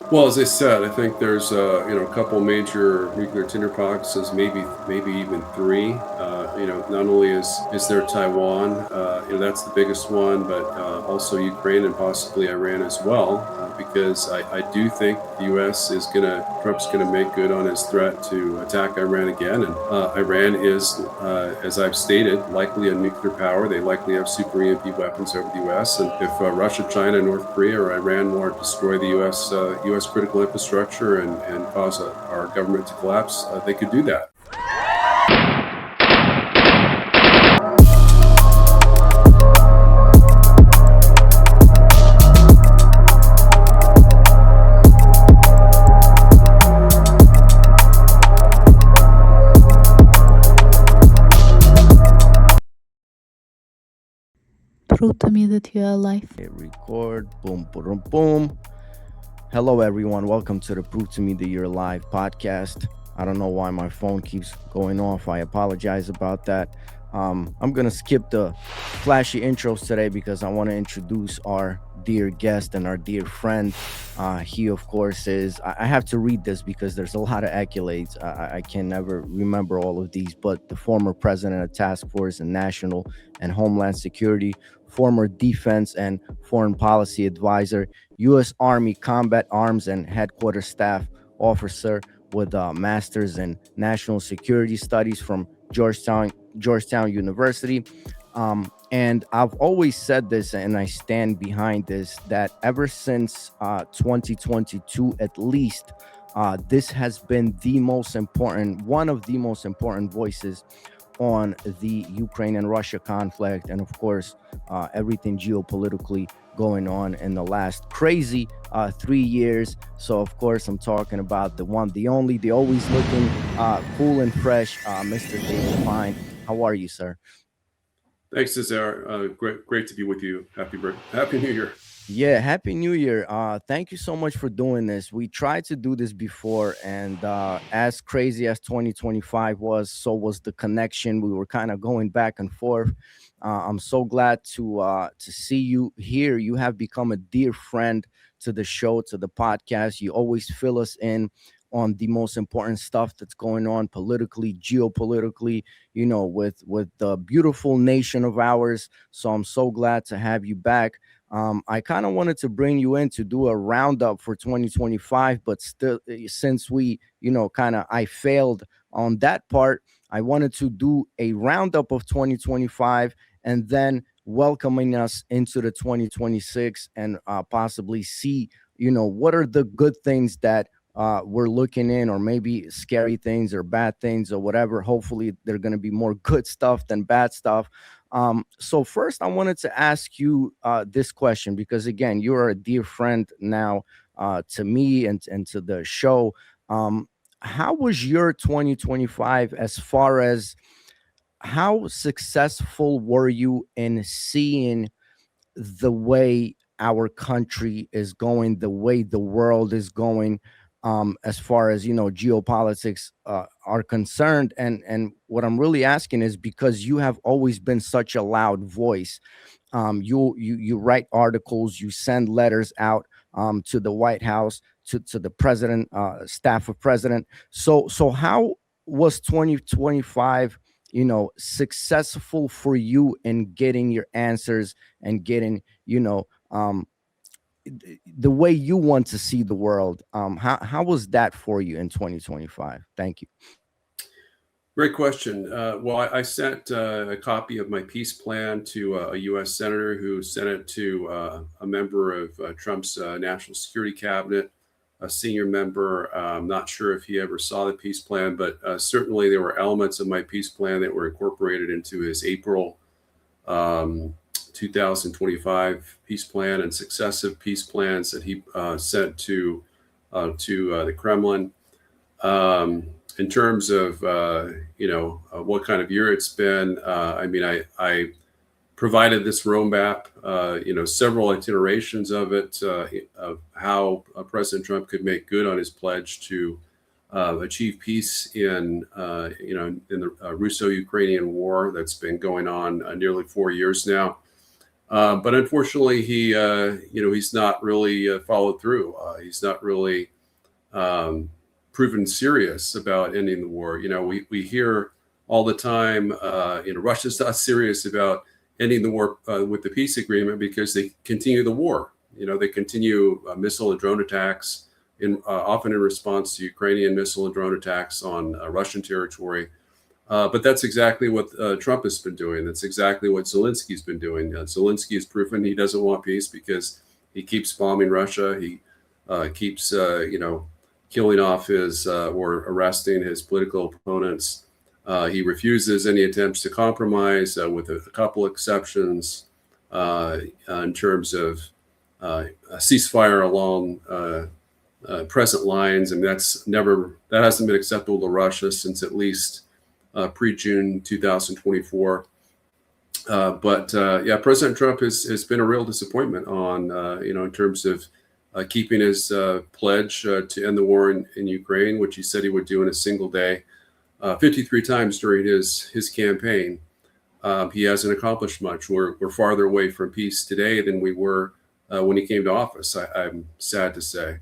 Well, as I said, I think there's a couple major nuclear tinderboxes, maybe even three. Not only is there Taiwan, that's the biggest one, but also Ukraine and possibly Iran as well, because I do think the U.S. is Trump's gonna make good on his threat to attack Iran again, and Iran is, as I've stated, likely a nuclear power. They likely have super EMP weapons over the U.S. And if Russia, China, North Korea, or Iran want to destroy the U.S. critical infrastructure and cause our government to collapse, they could do that. Prove to me that you are alive. Hit record. Boom, boom, boom. Hello, everyone. Welcome to the Prove to Me that You're Alive podcast. I don't know why my phone keeps going off. I apologize about that. I'm going to skip the flashy intros today because I want to introduce our dear guest and our dear friend. He, of course, is. I have to read this because there's a lot of accolades. I can never remember all of these, but the former president of Task Force and National and Homeland Security, former defense and foreign policy advisor, U.S. Army Combat Arms and Headquarters Staff Officer with a master's in National Security Studies from Georgetown University. And I've always said this, and I stand behind this, that ever since 2022, at least, this has been one of the most important voices on the Ukraine and Russia conflict, and of course, everything geopolitically going on in the last crazy 3 years. So, of course, I'm talking about the one, the only, the always looking cool and fresh, Mr. David Pyne. How are you, sir? Thanks, Nazare. Great to be with you. Happy New Year. Yeah, happy New Year. Thank you so much for doing this. We tried to do this before, and as crazy as 2025 was, so was the connection. We were kind of going back and forth. I'm so glad to see you here. You have become a dear friend to the show, to the podcast. You always fill us in on the most important stuff that's going on politically, geopolitically, with the beautiful nation of ours. So I'm so glad to have you back. I kind of wanted to bring you in to do a roundup for 2025, but still, since I failed on that part, I wanted to do a roundup of 2025 and then welcoming us into the 2026 and possibly see, what are the good things that we're looking in, or maybe scary things or bad things or whatever. Hopefully, they're going to be more good stuff than bad stuff. So first, I wanted to ask you this question because again, you are a dear friend now to me and to the show. How was your 2025 as far as how successful were you in seeing the way our country is going, the way the world is going, as far as geopolitics are concerned? And what I'm really asking is because you have always been such a loud voice. You write articles, you send letters out to the White House, to the president, staff of president. So how was 2025? Successful for you in getting your answers and getting the way you want to see the world. How was that for you in 2025? Thank you. Great question. Well, I sent a copy of my peace plan to a U.S. senator who sent it to a member of Trump's national security cabinet, a senior member. I'm not sure if he ever saw the peace plan, but certainly there were elements of my peace plan that were incorporated into his April 2025 peace plan and successive peace plans that he sent to the Kremlin. In terms of what kind of year it's been, I provided this roadmap, several itinerations of it, of how President Trump could make good on his pledge to achieve peace in the Russo-Ukrainian war that's been going on nearly 4 years now. But unfortunately, he's not really followed through. He's not really proven serious about ending the war. We hear all the time, Russia's not serious about ending the war with the peace agreement because they continue the war. They continue missile and drone attacks, often in response to Ukrainian missile and drone attacks on Russian territory. But that's exactly what Trump has been doing. That's exactly what Zelensky's been doing. Zelensky has proven he doesn't want peace because he keeps bombing Russia. He keeps, killing off or arresting his political opponents. He refuses any attempts to compromise, with a couple exceptions in terms of a ceasefire along present lines, and that hasn't been acceptable to Russia since at least pre-June 2024. But President Trump has been a real disappointment on in terms of keeping his pledge to end the war in Ukraine, which he said he would do in a single day, 53 times during his campaign. He hasn't accomplished much. We're farther away from peace today than we were when he came to office, I'm sad to say.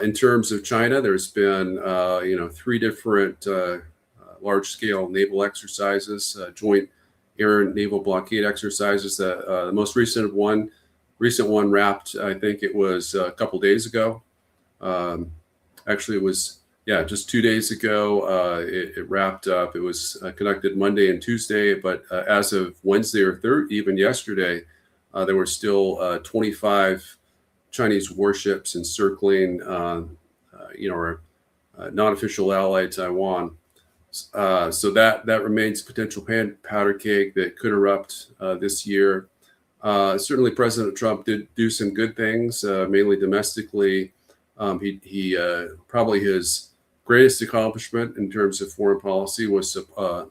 In terms of China, there's been 3 different large-scale naval exercises, joint air and naval blockade exercises. The most recent one wrapped, I think it was a couple days ago. Actually, it was just 2 days ago. It wrapped up. It was conducted Monday and Tuesday, but as of Wednesday or even yesterday, there were still 25 Chinese warships encircling, our non-official ally Taiwan. So that remains a potential powder keg that could erupt this year. Certainly, President Trump did do some good things, mainly domestically. He probably his greatest accomplishment in terms of foreign policy was a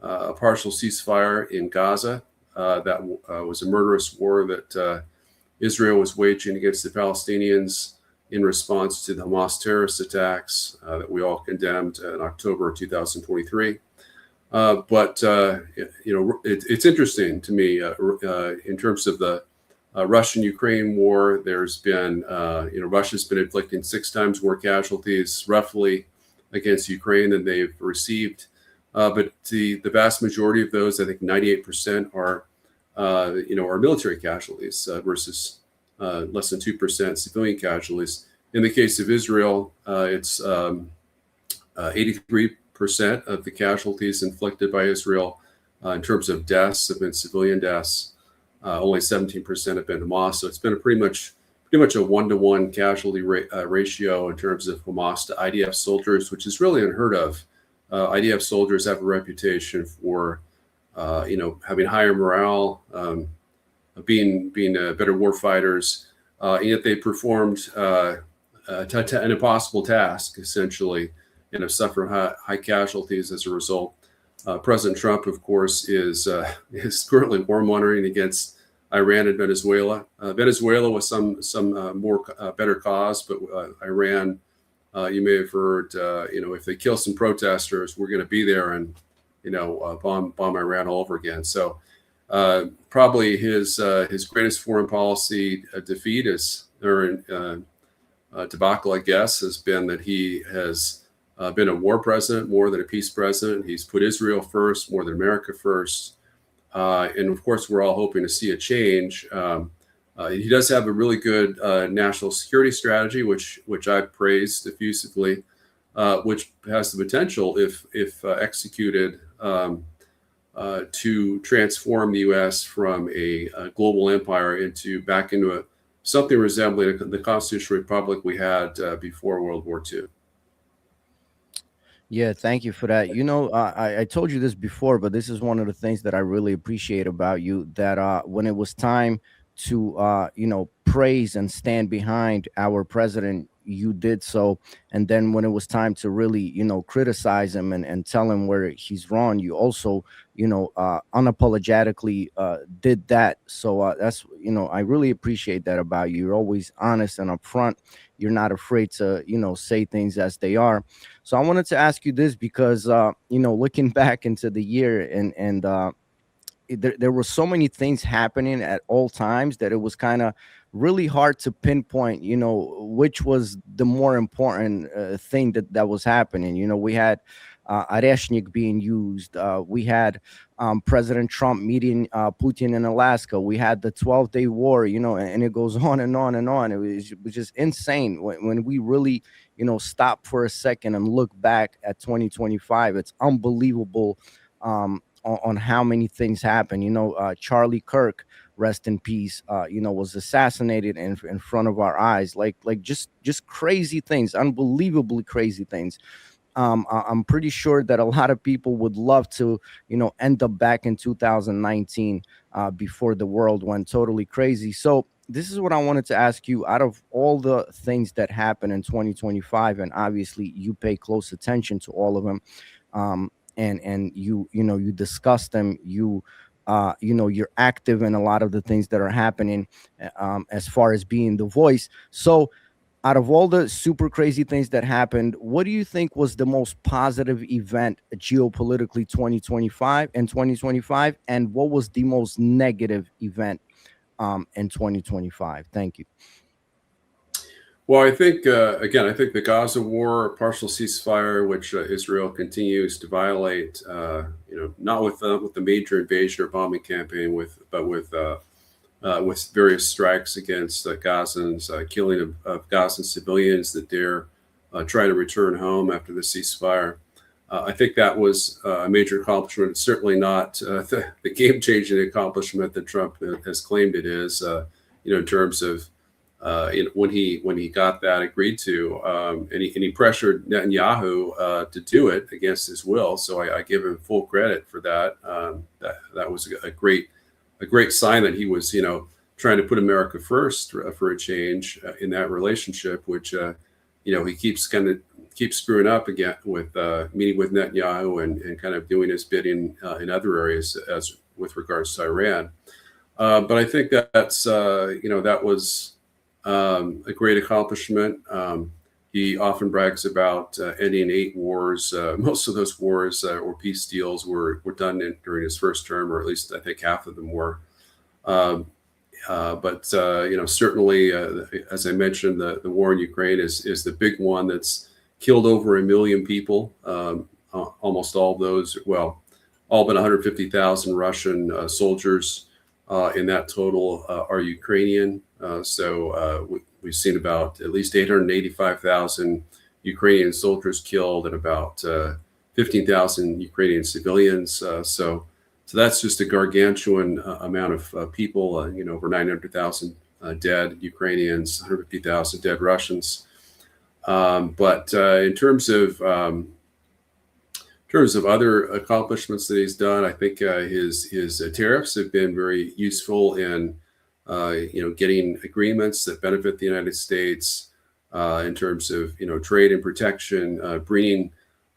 partial ceasefire in Gaza. That was a murderous war that Israel was waging against the Palestinians in response to the Hamas terrorist attacks that we all condemned in October 2023. But it's interesting to me in terms of the Russian-Ukraine war. There's been, Russia's been inflicting 6 times more casualties roughly against Ukraine than they've received. But the vast majority of those, I think 98%, are military casualties versus less than 2% civilian casualties. In the case of Israel, it's 83% of the casualties inflicted by Israel in terms of deaths have been civilian deaths. Only 17% have been Hamas. So it's been pretty much a 1-to-1 casualty ratio in terms of Hamas to IDF soldiers, which is really unheard of. IDF soldiers have a reputation for having higher morale, being better war fighters, and yet they performed an impossible task, essentially, and have suffered high casualties as a result. President Trump, of course, is currently warmongering against Iran and Venezuela. Venezuela was some more better cause, but Iran, you may have heard, if they kill some protesters, we're going to be there and bomb Iran all over again. So probably his greatest foreign policy defeat debacle, I guess, has been that he has been a war president more than a peace president. He's put Israel first more than America first. And of course, we're all hoping to see a change. He does have a really good national security strategy, which I've praised effusively, which has the potential, if executed, to transform the U.S. from a global empire back into something resembling the constitutional republic we had before World War II. Yeah, thank you for that. I told you this before, but this is one of the things that I really appreciate about you, that when it was time to praise and stand behind our president, you did so. And then when it was time to really criticize him and tell him where he's wrong, you also unapologetically did that. So that's I really appreciate that about you. You're always honest and upfront. You're not afraid to say things as they are. So I wanted to ask you this because looking back into the year and there were so many things happening at all times that it was kind of really hard to pinpoint, which was the more important thing that was happening. We had Areshnik being used. We had President Trump meeting Putin in Alaska. We had the 12-day war, and it goes on and on and on. It was just insane when we really, stop for a second and look back at 2025. It's unbelievable on how many things happen. Charlie Kirk, rest in peace, was assassinated in front of our eyes. Like just crazy things, unbelievably crazy things. I'm pretty sure that a lot of people would love to, end up back in 2019 before the world went totally crazy. So this is what I wanted to ask you. Out of all the things that happened in 2025, and obviously you pay close attention to all of them, and you discuss them, you're active in a lot of the things that are happening, as far as being the voice. So out of all the super crazy things that happened, what do you think was the most positive event geopolitically 2025, and what was the most negative event in 2025? Thank you. Well, I think again, I think the Gaza war, partial ceasefire, which Israel continues to violate, not with the major invasion or bombing campaign, but with various strikes against Gazans, killing of Gazan civilians that dare try to return home after the ceasefire. I think that was a major accomplishment. It's certainly not the game-changing accomplishment that Trump has claimed it is. In terms of when he got that agreed to, and he pressured Netanyahu to do it against his will. So I give him full credit for that. That was a great sign that he was, trying to put America first for a change in that relationship, which, he keeps screwing up again with meeting with Netanyahu and kind of doing his bidding in other areas as with regards to Iran. But I think that was a great accomplishment. He often brags about ending 8 wars. Most of those wars or peace deals were done during his first term, or at least I think half of them were. But certainly, as I mentioned, the war in Ukraine is the big one that's killed over 1 million people. Almost all of those, well, all but 150,000 Russian soldiers in that total are Ukrainian. So we've seen about at least 885,000 Ukrainian soldiers killed and about 15,000 Ukrainian civilians. So that's just a gargantuan amount of people. Over 900,000 dead Ukrainians, 150,000 dead Russians. But in terms of other accomplishments that he's done, I think his tariffs have been very useful in getting agreements that benefit the United States in terms of trade and protection, bringing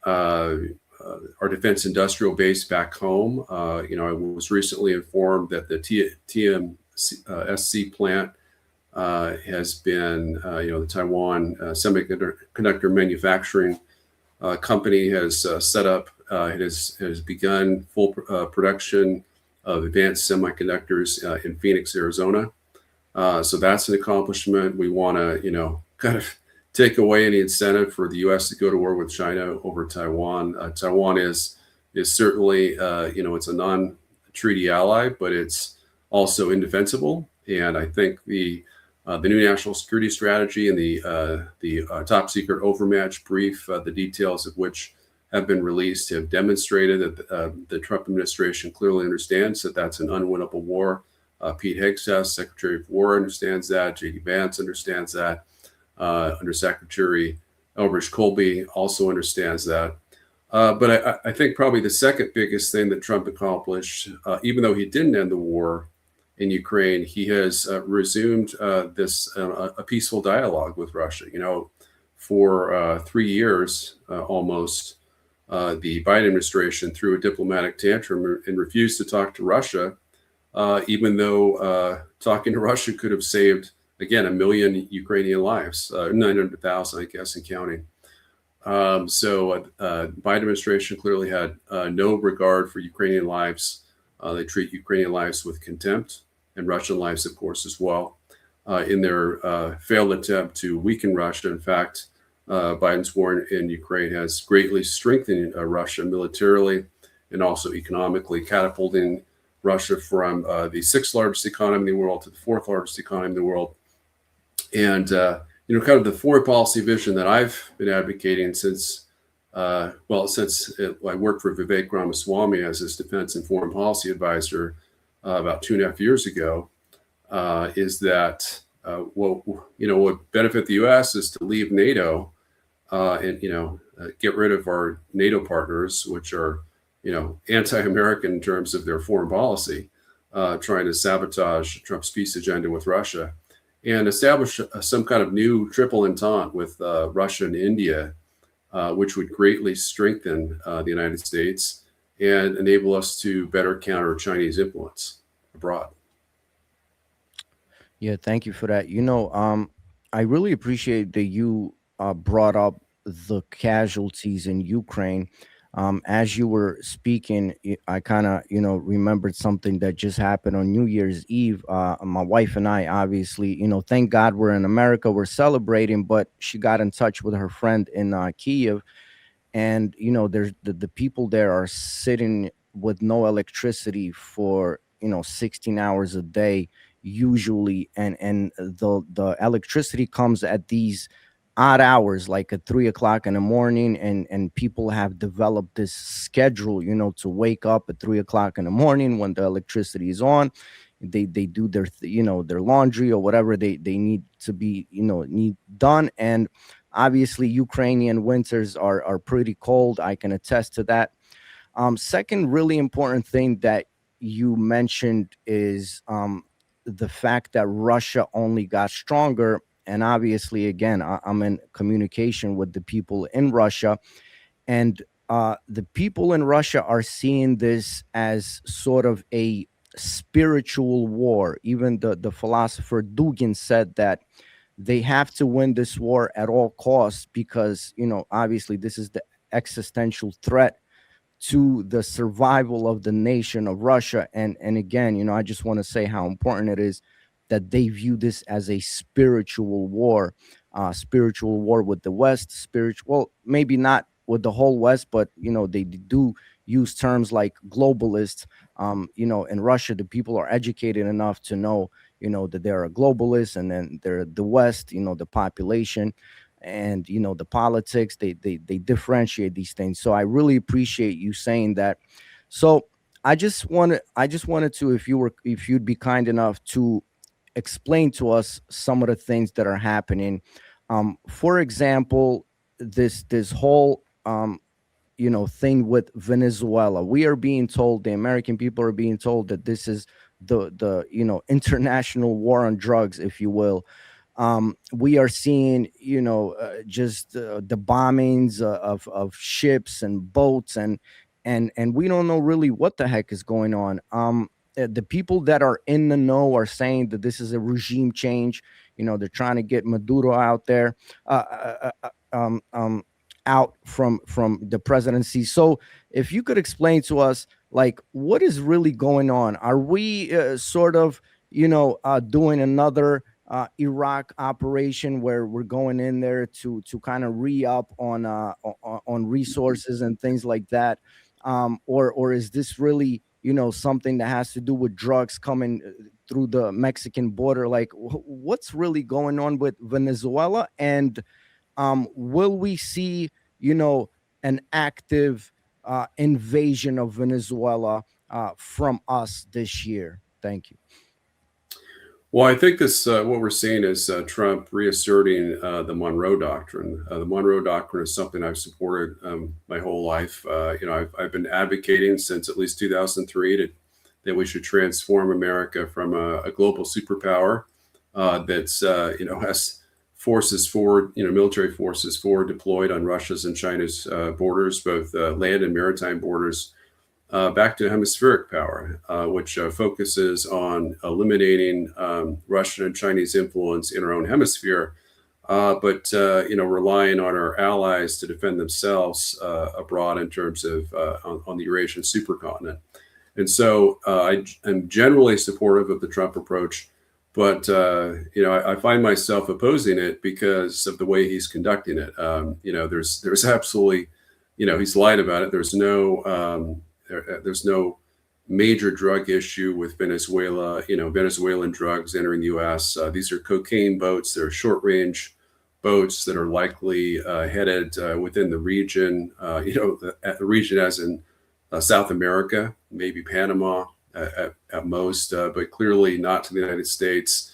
our defense industrial base back home. I was recently informed that the TMSC plant has been, the Taiwan semiconductor manufacturing company has set up, it has begun full production of advanced semiconductors in Phoenix, Arizona. So that's an accomplishment. We want to, kind of take away any incentive for the U.S. to go to war with China over Taiwan. Taiwan is certainly, it's a non-treaty ally, but it's also indefensible. And I think the new national security strategy and the top secret overmatch brief, the details of which have been released, have demonstrated that the Trump administration clearly understands that that's an unwinnable war. Pete Hegseth, Secretary of War, understands that. J.D. Vance understands that. Undersecretary Elbridge Colby also understands that. But I think probably the second biggest thing that Trump accomplished, even though he didn't end the war in Ukraine, he has resumed a peaceful dialogue with Russia. For 3 years almost, the Biden administration threw a diplomatic tantrum and refused to talk to Russia, even though talking to Russia could have saved, again, 1 million Ukrainian lives, 900,000, I guess, and counting. So Biden administration clearly had no regard for Ukrainian lives They treat Ukrainian lives with contempt, and Russian lives, of course, as well. In their failed attempt to weaken Russia, in fact, Biden's war in Ukraine has greatly strengthened Russia militarily and also economically, catapulting Russia from the sixth largest economy in the world to the fourth largest economy in the world. And kind of the foreign policy vision that I've been advocating since I worked for Vivek Ramaswamy as his defense and foreign policy advisor about 2.5 years ago, is that what would benefit the U.S. is to leave NATO and get rid of our NATO partners, which are anti-American in terms of their foreign policy, trying to sabotage Trump's peace agenda with Russia, and establish some kind of new triple entente with Russia and India, which would greatly strengthen the United States and enable us to better counter Chinese influence abroad. Yeah, thank you for that. I really appreciate that you brought up the casualties in Ukraine. As you were speaking, I kind of, remembered something that just happened on New Year's Eve. My wife and I, obviously, thank God we're in America, we're celebrating, but she got in touch with her friend in Kiev, and there's the people there are sitting with no electricity for 16 hours a day usually, and the electricity comes at these odd hours, like at 3 o'clock in the morning, and people have developed this schedule to wake up at 3 o'clock in the morning when the electricity is on. They do their their laundry or whatever they need to be need done. And obviously Ukrainian winters are pretty cold. I can attest to that. Second really important thing that you mentioned is the fact that Russia only got stronger. And obviously, again, I'm in communication with the people in Russia, and the people in Russia are seeing this as sort of a spiritual war. Even the philosopher Dugin said that they have to win this war at all costs because, obviously this is the existential threat to the survival of the nation of Russia. And again, I just want to say how important it is that they view this as a spiritual war with the West, spiritual, maybe not with the whole West, but they do use terms like globalist. In Russia, the people are educated enough to know, that they're a globalist, and then they're the West, the population, and the politics. They differentiate these things. So I really appreciate you saying that. So I just wanted to, if you'd be kind enough to explain to us some of the things that are happening. For example, this whole thing with Venezuela. We are being told, the American people are being told, that this is the international war on drugs, if you will. We are seeing just the bombings of ships and boats, and we don't know really what the heck is going on. The people that are in the know are saying that this is a regime change. They're trying to get Maduro out there, out from the presidency. So if you could explain to us, like, what is really going on? Are we sort of doing another Iraq operation where we're going in there to kind of re-up on resources and things like that, or is this really something that has to do with drugs coming through the Mexican border? Like, what's really going on with Venezuela? And will we see an active invasion of Venezuela from us this year? Thank you. Well, I think what we're seeing is Trump reasserting the Monroe Doctrine. The Monroe Doctrine is something I've supported my whole life. I've been advocating since at least 2003 that we should transform America from a global superpower that's has forces forward, military forces forward deployed on Russia's and China's borders, both land and maritime borders, back to hemispheric power, which focuses on eliminating Russian and Chinese influence in our own hemisphere, but relying on our allies to defend themselves abroad in terms of on the Eurasian supercontinent. And so I am generally supportive of the Trump approach, but I find myself opposing it because of the way he's conducting it. There's absolutely, he's lied about it. There's no major drug issue with Venezuela. Venezuelan drugs entering the U.S. These are cocaine boats. They're short range boats that are likely headed within the region. The region as in South America, maybe Panama at most, but clearly not to the United States.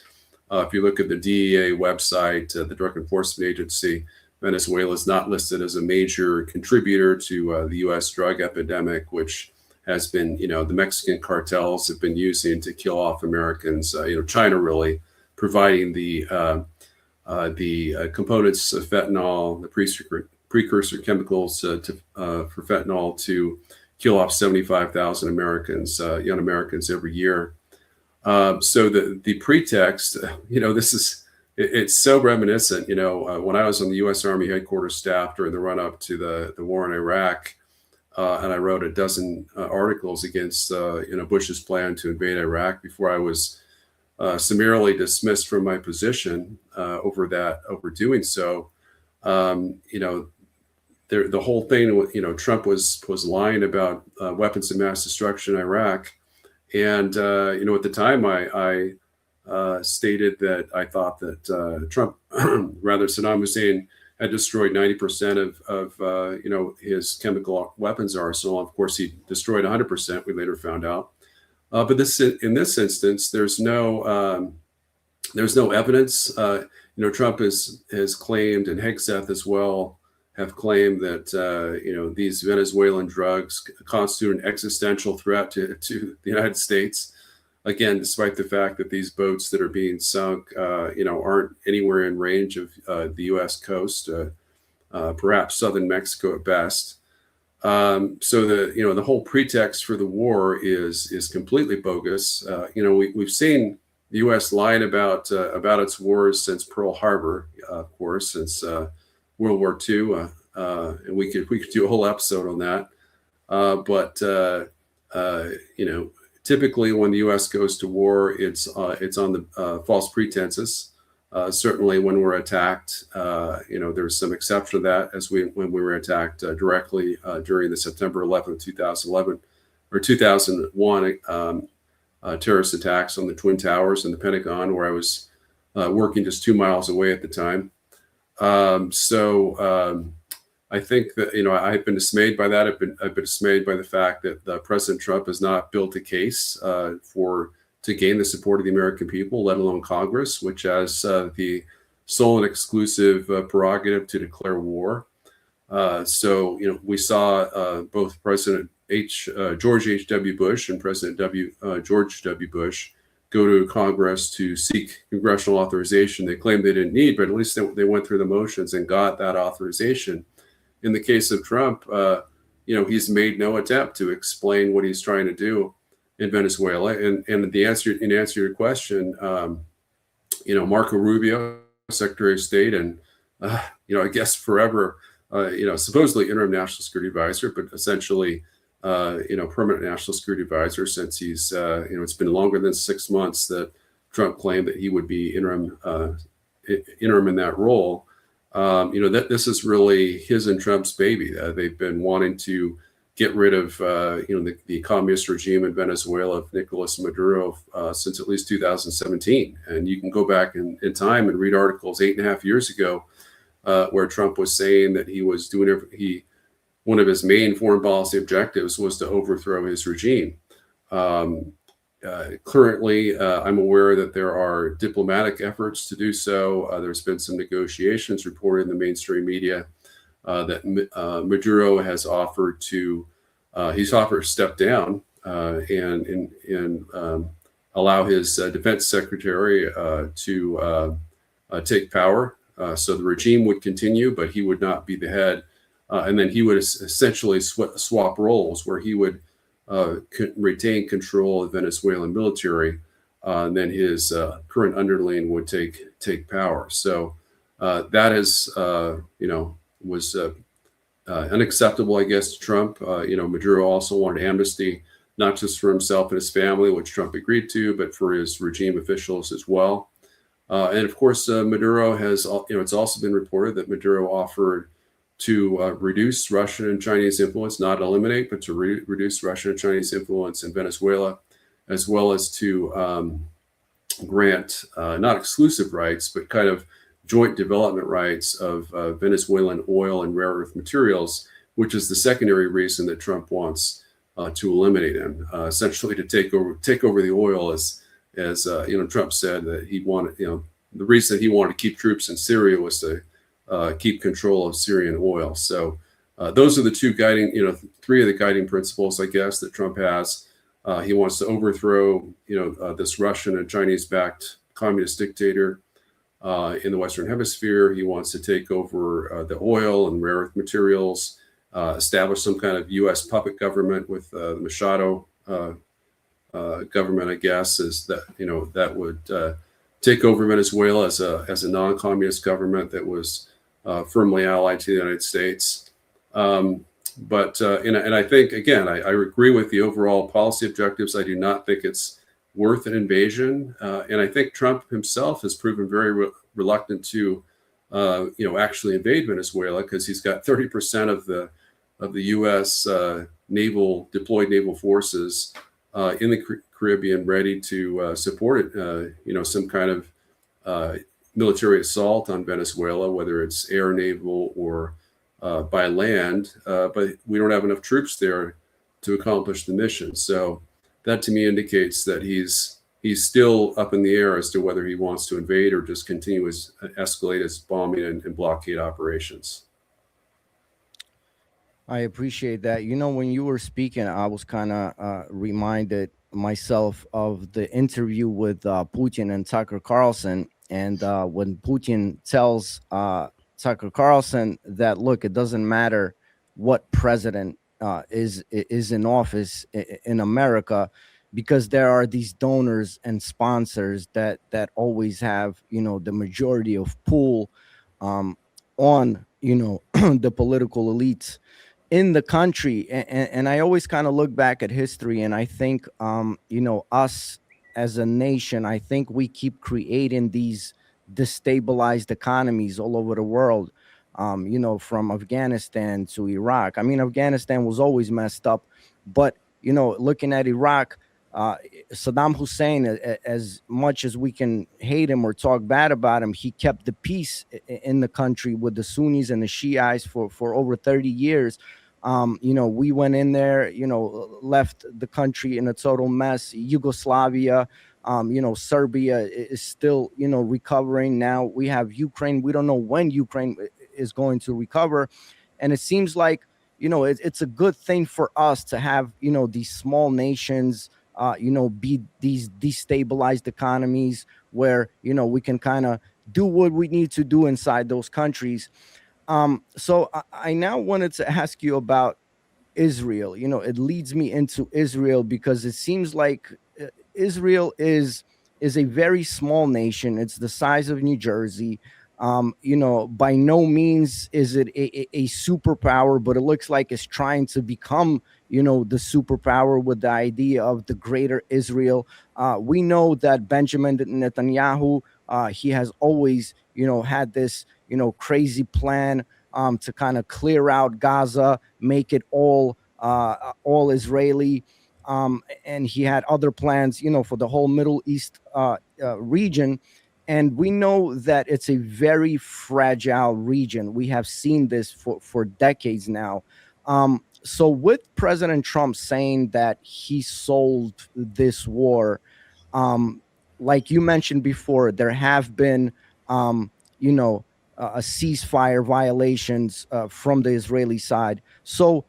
If you look at the DEA website, the Drug Enforcement Agency, Venezuela is not listed as a major contributor to the U.S. drug epidemic, which has been, the Mexican cartels have been using to kill off Americans. China really providing the components of fentanyl, the precursor chemicals for fentanyl to kill off 75,000 Americans, young Americans every year. So the pretext, it's so reminiscent. When I was on the U.S. Army headquarters staff during the run-up to the war in Iraq, and I wrote a dozen articles against Bush's plan to invade Iraq before I was summarily dismissed from my position over doing so. The whole thing, Trump was lying about weapons of mass destruction in Iraq, and at the time I stated that I thought that Trump, rather Saddam Hussein, had destroyed 90% of his chemical weapons arsenal. Of course, he destroyed 100%. We later found out, but in this instance, there's no evidence. Trump has claimed, and Hegseth as well have claimed that these Venezuelan drugs constitute an existential threat to the United States. Again, despite the fact that these boats that are being sunk, aren't anywhere in range of the U.S. coast, perhaps southern Mexico at best. So the whole pretext for the war is completely bogus. We've seen the U.S. lying about its wars since Pearl Harbor, of course, since World War II, and we could do a whole episode on that. But typically when the U.S. goes to war, it's on the false pretenses. Certainly when we're attacked, there's some exception to that, as when we were attacked directly during the September 11th, 2011 or 2001 terrorist attacks on the Twin Towers and the Pentagon, where I was working just 2 miles away at the time. I think that, I've been dismayed by that. I've been dismayed by the fact that President Trump has not built a case to gain the support of the American people, let alone Congress, which has the sole and exclusive prerogative to declare war. We saw both President George H.W. Bush and President George W. Bush go to Congress to seek congressional authorization they claimed they didn't need, but at least they went through the motions and got that authorization. In the case of Trump, he's made no attempt to explain what he's trying to do in Venezuela. And in answer to your question, Marco Rubio, Secretary of State, and I guess forever, supposedly interim national security advisor, but essentially, permanent national security advisor, since he's, it's been longer than 6 months that Trump claimed that he would be interim in that role. That this is really his and Trump's baby. They've been wanting to get rid of, the communist regime in Venezuela of Nicolas Maduro since at least 2017. And you can go back in time and read articles 8.5 years ago where Trump was saying that he was doing one of his main foreign policy objectives was to overthrow his regime. Currently, I'm aware that there are diplomatic efforts to do so. There's been some negotiations reported in the mainstream media that Maduro has offered to step down and allow his defense secretary to take power. So the regime would continue, but he would not be the head. And then he would essentially swap roles, where he would retain control of the Venezuelan military, and then his current underling would take power. So that is, was unacceptable, I guess, to Trump. Maduro also wanted amnesty not just for himself and his family, which Trump agreed to, but for his regime officials as well. And of course, Maduro has, it's also been reported that Maduro offered to reduce Russian and Chinese influence, not eliminate, but to reduce Russian and Chinese influence in Venezuela, as well as to grant not exclusive rights, but kind of joint development rights of Venezuelan oil and rare earth materials, which is the secondary reason that Trump wants to eliminate him, essentially to take over the oil, as Trump said that he wanted. The reason he wanted to keep troops in Syria was to keep control of Syrian oil. So those are the two guiding, three of the guiding principles, I guess, that Trump has. He wants to overthrow, this Russian and Chinese-backed communist dictator in the Western Hemisphere. He wants to take over the oil and rare earth materials, establish some kind of U.S. puppet government with the Machado government, I guess, is that that would take over Venezuela as a non-communist government that was firmly allied to the United States. But I think, again, I agree with the overall policy objectives. I do not think it's worth an invasion, and I think Trump himself has proven very reluctant to, actually invade Venezuela, because he's got 30% of the U.S. deployed naval forces in the Caribbean ready to support it. Some kind of military assault on Venezuela, whether it's air, naval, or by land, but we don't have enough troops there to accomplish the mission. So that to me indicates that he's still up in the air as to whether he wants to invade or just continue escalate his bombing and blockade operations. I appreciate that. When you were speaking, I was kind of reminded myself of the interview with Putin and Tucker Carlson. And when Putin tells Tucker Carlson that, look, it doesn't matter what president is in office in America, because there are these donors and sponsors that always have, the majority of pull on, the political elites in the country. And I always kind of look back at history, and I think, us as a nation, I think we keep creating these destabilized economies all over the world, from Afghanistan to Iraq. I mean, Afghanistan was always messed up, but, looking at Iraq, Saddam Hussein, as much as we can hate him or talk bad about him, he kept the peace in the country with the Sunnis and the Shiites for over 30 years. We went in there, left the country in a total mess. Yugoslavia, Serbia is still, recovering. Now we have Ukraine. We don't know when Ukraine is going to recover. And it seems like, it's a good thing for us to have, these small nations, be these destabilized economies where, we can kind of do what we need to do inside those countries. So I now wanted to ask you about Israel. It leads me into Israel because it seems like Israel is a very small nation. It's the size of New Jersey. By no means is it a superpower, but it looks like it's trying to become, the superpower with the idea of the greater Israel. We know that Benjamin Netanyahu, he has always, had this, crazy plan to kind of clear out Gaza, make it all Israeli. And he had other plans, for the whole Middle East region. And we know that it's a very fragile region. We have seen this for decades now. So with President Trump saying that he solved this war, like you mentioned before, there have been, a ceasefire violations from the Israeli side. So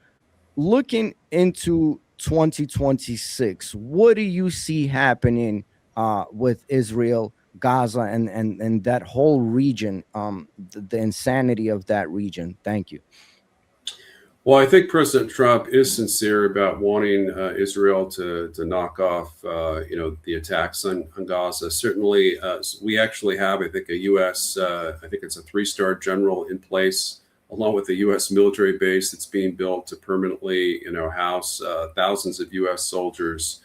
looking into 2026, what do you see happening with Israel, Gaza, and that whole region, the insanity of that region? Thank you. Well, I think President Trump is sincere about wanting Israel to knock off, the attacks on Gaza. Certainly, we actually have, I think, a U.S. I think it's a 3-star general in place along with the U.S. military base that's being built to permanently, house thousands of U.S. soldiers,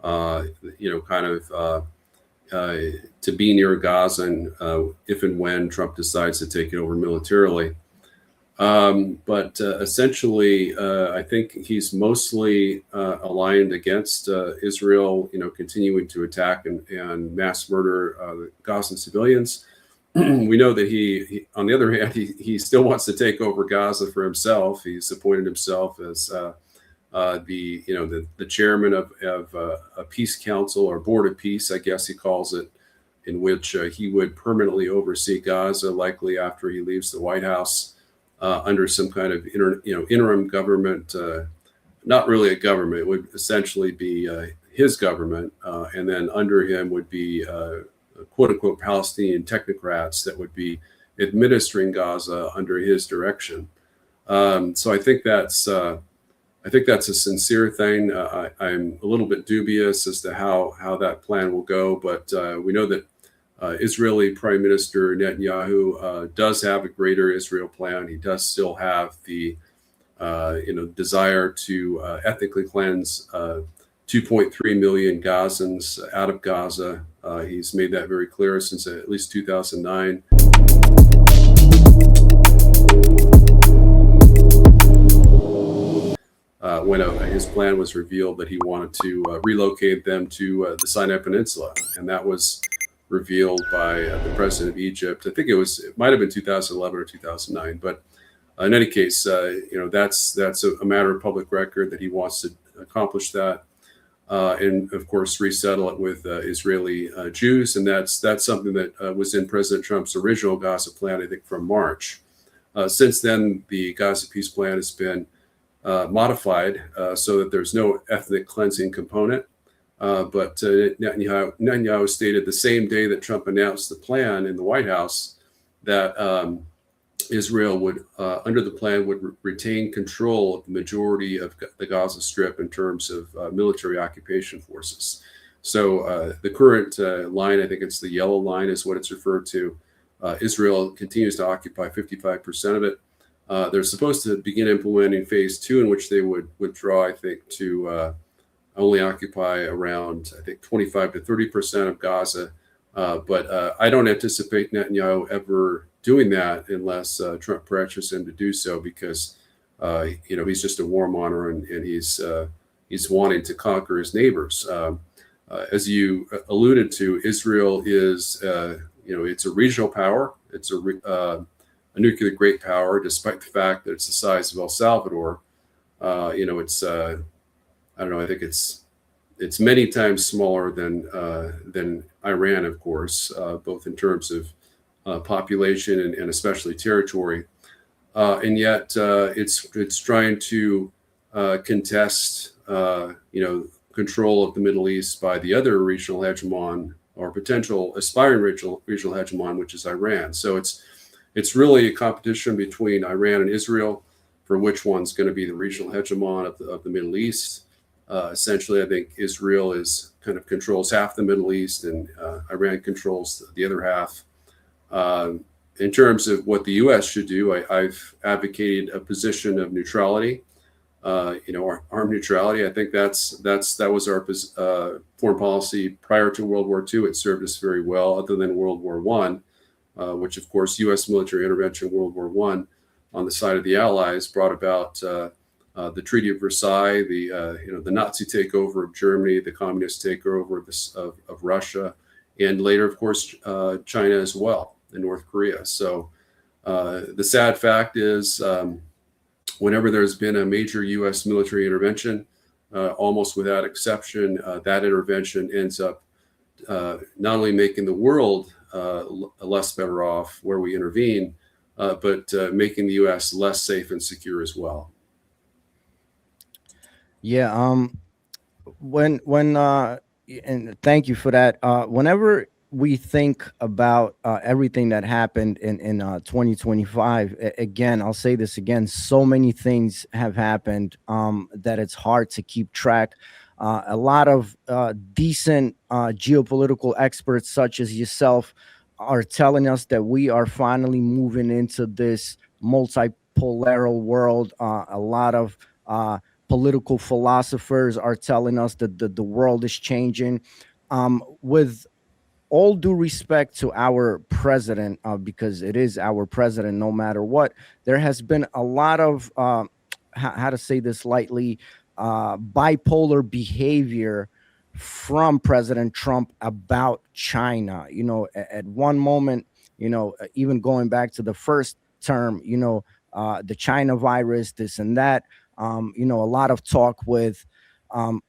to be near Gaza, and if and when Trump decides to take it over militarily. But essentially, I think he's mostly aligned against Israel, continuing to attack and mass murder Gazan civilians. We know that he, on the other hand, he still wants to take over Gaza for himself. He's appointed himself as the chairman of a peace council, or board of peace, I guess he calls it, in which he would permanently oversee Gaza, likely after he leaves the White House, under some kind of interim government. Not really a government; it would essentially be his government, and then under him would be quote unquote Palestinian technocrats that would be administering Gaza under his direction. So I think that's a sincere thing. I'm a little bit dubious as to how that plan will go, but we know that Israeli Prime Minister Netanyahu does have a greater Israel plan. He does still have the desire to ethnically cleanse 2.3 million Gazans out of Gaza. He's made that very clear since at least 2009. When his plan was revealed that he wanted to relocate them to the Sinai Peninsula, and that was revealed by the president of Egypt. I think it might have been 2011 or 2009, but in any case, that's a matter of public record that he wants to accomplish that, and of course resettle it with Israeli Jews, and that's something that was in President Trump's original Gaza plan, I think, from March. Since then, the Gaza peace plan has been modified so that there's no ethnic cleansing component. But Netanyahu stated the same day that Trump announced the plan in the White House that Israel would, under the plan, would retain control of the majority of the Gaza Strip in terms of military occupation forces. So the current line, I think it's the yellow line is what it's referred to. Israel continues to occupy 55% of it. They're supposed to begin implementing phase 2, in which they would withdraw, I think, to only occupy around, I think, 25 to 30% of Gaza. But I don't anticipate Netanyahu ever doing that unless Trump pressures him to do so, because he's just a warmonger, and he's wanting to conquer his neighbors. As you alluded to, Israel is it's a regional power. It's a nuclear great power, despite the fact that it's the size of El Salvador. It's I don't know. I think it's many times smaller than Iran, of course, both in terms of population and especially territory, and yet it's trying to contest control of the Middle East by the other regional hegemon, or potential aspiring regional hegemon, which is Iran. So it's really a competition between Iran and Israel for which one's going to be the regional hegemon of the Middle East. Essentially, I think Israel controls half the Middle East, and Iran controls the other half. In terms of what the U.S. should do, I've advocated a position of neutrality. Armed neutrality. I think that was our foreign policy prior to World War II. It served us very well, other than World War I, which, of course, U.S. military intervention in World War I on the side of the Allies brought about the Treaty of Versailles, the Nazi takeover of Germany, the communist takeover of Russia, and later, of course, China as well, and North Korea. So the sad fact is, whenever there's been a major U.S. military intervention, almost without exception, that intervention ends up not only making the world less better off where we intervene, but making the U.S. less safe and secure as well. Yeah. And thank you for that. Whenever we think about everything that happened in 2025, again, I'll say this again, so many things have happened that it's hard to keep track. A lot of decent geopolitical experts such as yourself are telling us that we are finally moving into this bipolar world. A lot of political philosophers are telling us that the world is changing. With all due respect to our president, because it is our president no matter what, there has been a lot of, how to say this lightly, bipolar behavior from President Trump about China. At one moment, even going back to the first term, the China virus, this and that, a lot of talk with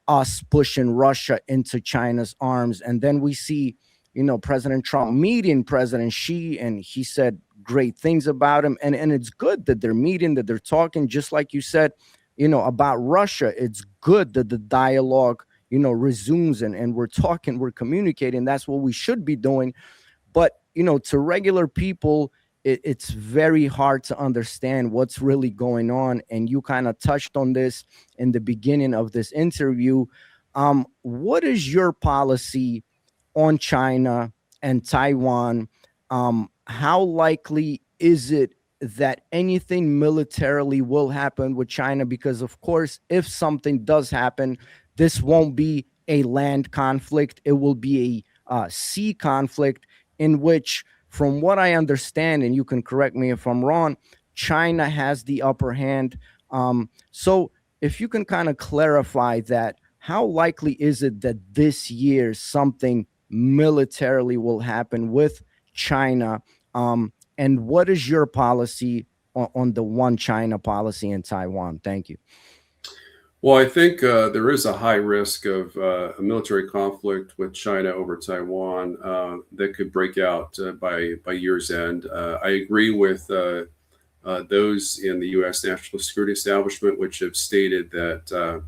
us pushing Russia into China's arms. And then we see, President Trump meeting President Xi, and he said great things about him. And it's good that they're meeting, that they're talking, just like you said, about Russia. It's good that the dialogue, resumes, and we're talking, we're communicating. That's what we should be doing. But, to regular people, it's very hard to understand what's really going on. And you kind of touched on this in the beginning of this interview. What is your policy on China and Taiwan? How likely is it that anything militarily will happen with China? Because, of course, if something does happen, this won't be a land conflict. It will be a sea conflict in which, from what I understand, and you can correct me if I'm wrong, China has the upper hand. So if you can kind of clarify that, how likely is it that this year something militarily will happen with China? And what is your policy on the one China policy in Taiwan? Thank you. Well, I think there is a high risk of a military conflict with China over Taiwan that could break out by year's end. I agree with those in the U.S. national security establishment, which have stated that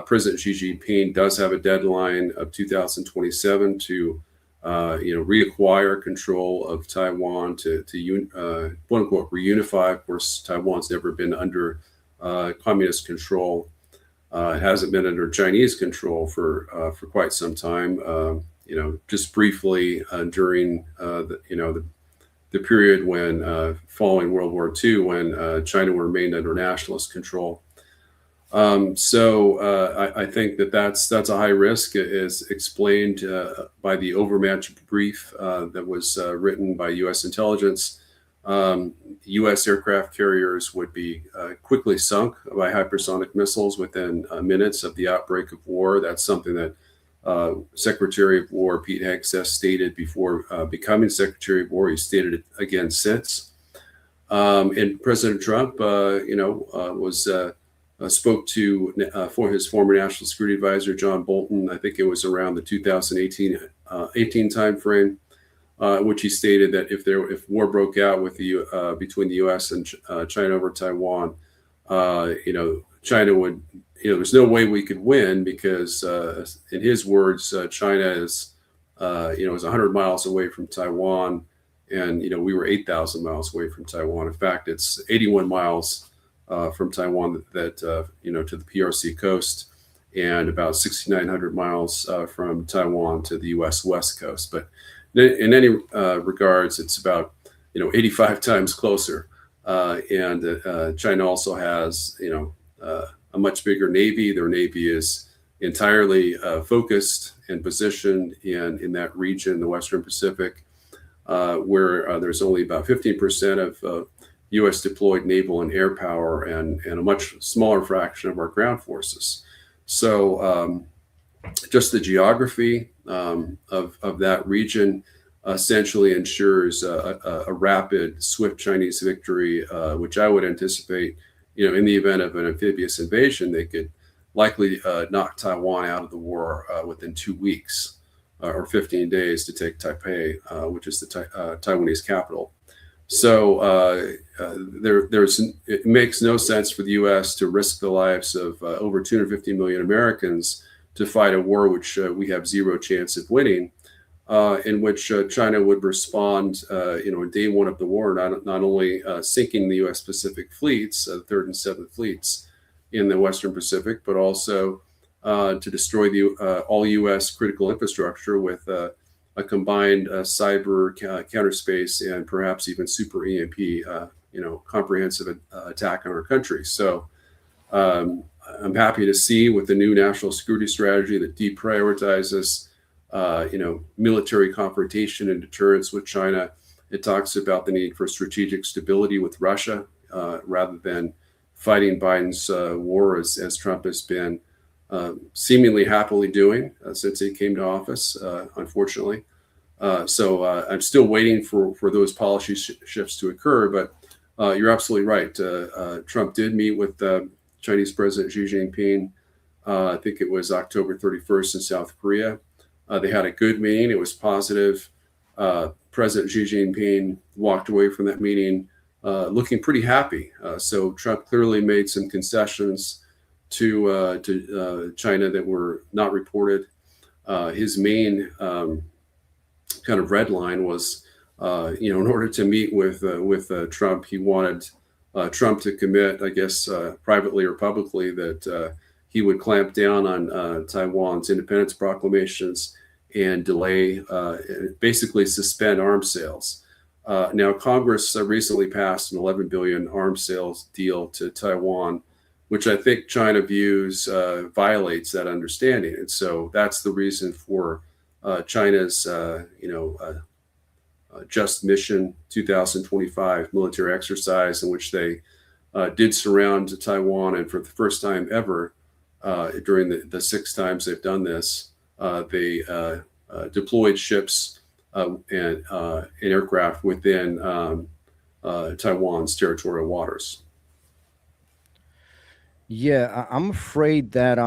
President Xi Jinping does have a deadline of 2027 to reacquire control of Taiwan to quote unquote reunify. Of course, Taiwan's never been under communist control. It hasn't been under Chinese control for quite some time. Just briefly during the period when following World War II, when China remained under nationalist control. I think that's a high risk, as explained by the Overmatch brief that was written by U.S. intelligence. U.S. aircraft carriers would be quickly sunk by hypersonic missiles within minutes of the outbreak of war. That's something that Secretary of War Pete Hegseth stated before becoming Secretary of War. He stated it again since. And President Trump, spoke to for his former national security advisor John Bolton. I think it was around the 2018 timeframe, which he stated that if war broke out with between the U.S. and China over Taiwan, China would, there's no way we could win because, in his words, China is 100 miles away from Taiwan, and we were 8,000 miles away from Taiwan. In fact, it's 81 miles from Taiwan that to the PRC coast, and about 6,900 miles from Taiwan to the U.S. West Coast. But in any regards, it's about 85 times closer. And China also has a much bigger navy. Their navy is entirely focused and positioned in that region, the Western Pacific, where there's only about 15% of U.S. deployed naval and air power, and a much smaller fraction of our ground forces. So just the geography of that region essentially ensures a rapid, swift Chinese victory, which I would anticipate, in the event of an amphibious invasion, they could likely knock Taiwan out of the war within 2 weeks or 15 days to take Taipei, which is the Taiwanese capital. So it makes no sense for the U.S. to risk the lives of over 250 million Americans to fight a war which we have zero chance of winning, in which China would respond, in day one of the war, not only sinking the U.S. Pacific fleets, the third and seventh fleets in the Western Pacific, but also to destroy all U.S. critical infrastructure with a combined cyber, counterspace, and perhaps even super EMP comprehensive attack on our country. So I'm happy to see with the new national security strategy that deprioritizes, military confrontation and deterrence with China. It talks about the need for strategic stability with Russia rather than fighting Biden's war, as Trump has been seemingly happily doing since he came to office, unfortunately. So I'm still waiting for those policy shifts to occur. But you're absolutely right. Trump did meet with Chinese President Xi Jinping. I think it was October 31st in South Korea. They had a good meeting. It was positive. President Xi Jinping walked away from that meeting looking pretty happy. So Trump clearly made some concessions to China that were not reported. His main kind of red line was, in order to meet with Trump, he wanted Trump to commit, I guess, privately or publicly, that he would clamp down on Taiwan's independence proclamations and delay, basically suspend arms sales. Now, Congress recently passed an $11 billion arms sales deal to Taiwan, which I think China views violates that understanding. And so that's the reason for China's, Just Mission 2025 military exercise, in which they did surround Taiwan. And for the first time ever, during the 6 times they've done this, they deployed ships and aircraft within Taiwan's territorial waters. Yeah, I'm afraid that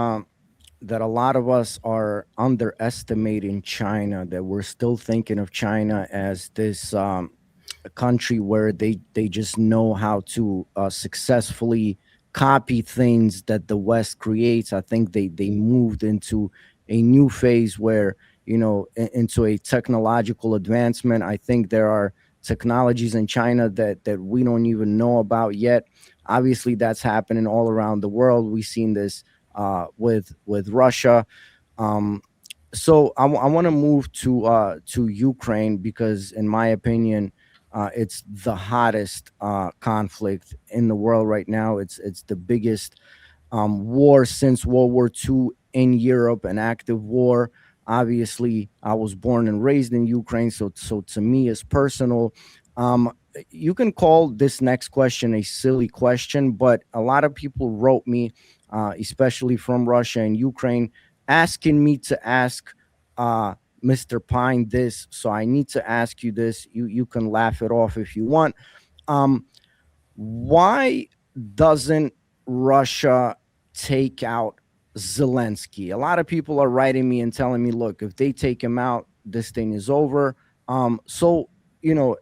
that a lot of us are underestimating China, that we're still thinking of China as this a country where they just know how to successfully copy things that the West creates. I think they moved into a new phase where, into a technological advancement. I think there are technologies in China that we don't even know about yet. Obviously, that's happening all around the world. We've seen this with Russia. So I want to move to Ukraine, because, in my opinion, it's the hottest conflict in the world right now. It's the biggest war since World War II in Europe, an active war. Obviously, I was born and raised in Ukraine, so to me, it's personal. You can call this next question a silly question, but a lot of people wrote me, especially from Russia and Ukraine, asking me to ask Mr. Pyne this. So I need to ask you this. You can laugh it off if you want. Why doesn't Russia take out Zelensky? A lot of people are writing me and telling me, look, if they take him out, this thing is over. So,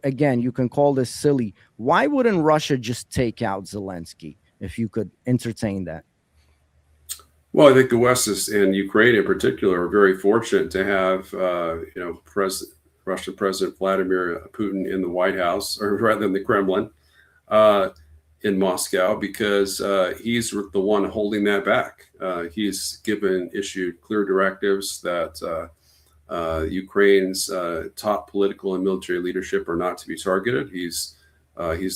again, you can call this silly. Why wouldn't Russia just take out Zelensky, if you could entertain that? Well, I think the West and Ukraine in particular are very fortunate to have, Russian President Vladimir Putin in the White House, or rather in the Kremlin, in Moscow, because he's the one holding that back. He's issued clear directives that Ukraine's top political and military leadership are not to be targeted. He's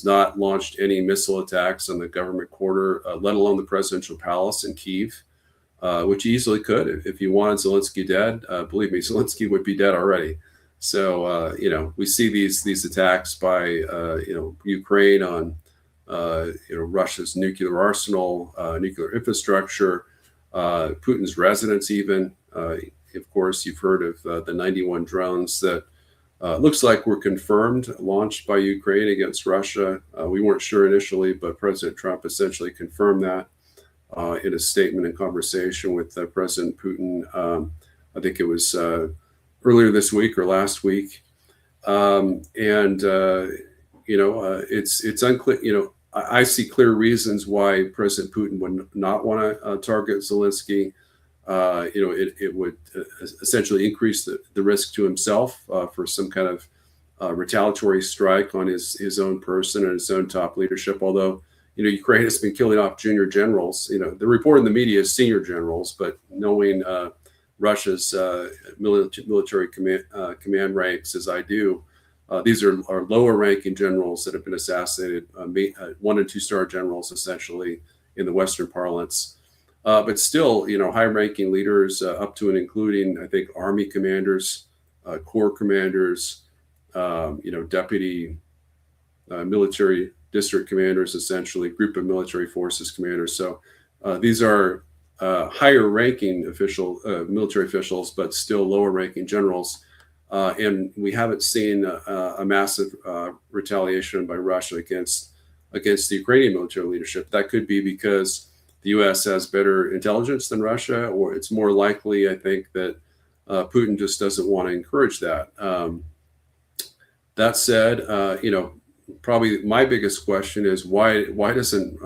not launched any missile attacks on the government quarter, let alone the presidential palace in Kyiv, which he easily could. If he wanted Zelensky dead, believe me, Zelensky would be dead already. So, we see these attacks by, Ukraine on, Russia's nuclear arsenal, nuclear infrastructure, Putin's residence even. Of course, you've heard of the 91 drones that looks like were confirmed, launched by Ukraine against Russia. We weren't sure initially, but President Trump essentially confirmed that in a statement and conversation with President Putin. I think it was earlier this week or last week. It's unclear. I see clear reasons why President Putin would not want to target Zelensky. It would essentially increase the risk to himself for some kind of retaliatory strike on his own person and his own top leadership. Although, Ukraine has been killing off junior generals. The report in the media is senior generals, but knowing Russia's military command ranks as I do, These are lower ranking generals that have been assassinated, 1 and 2 star generals, essentially, in the Western parlance. But still, high ranking leaders up to and including, I think, army commanders, corps commanders, deputy military district commanders, essentially, group of military forces commanders. So these are higher ranking military officials, but still lower ranking generals. And we haven't seen a massive retaliation by Russia against the Ukrainian military leadership. That could be because the U.S. has better intelligence than Russia, or it's more likely, I think, that Putin just doesn't want to encourage that. That said, probably my biggest question is why doesn't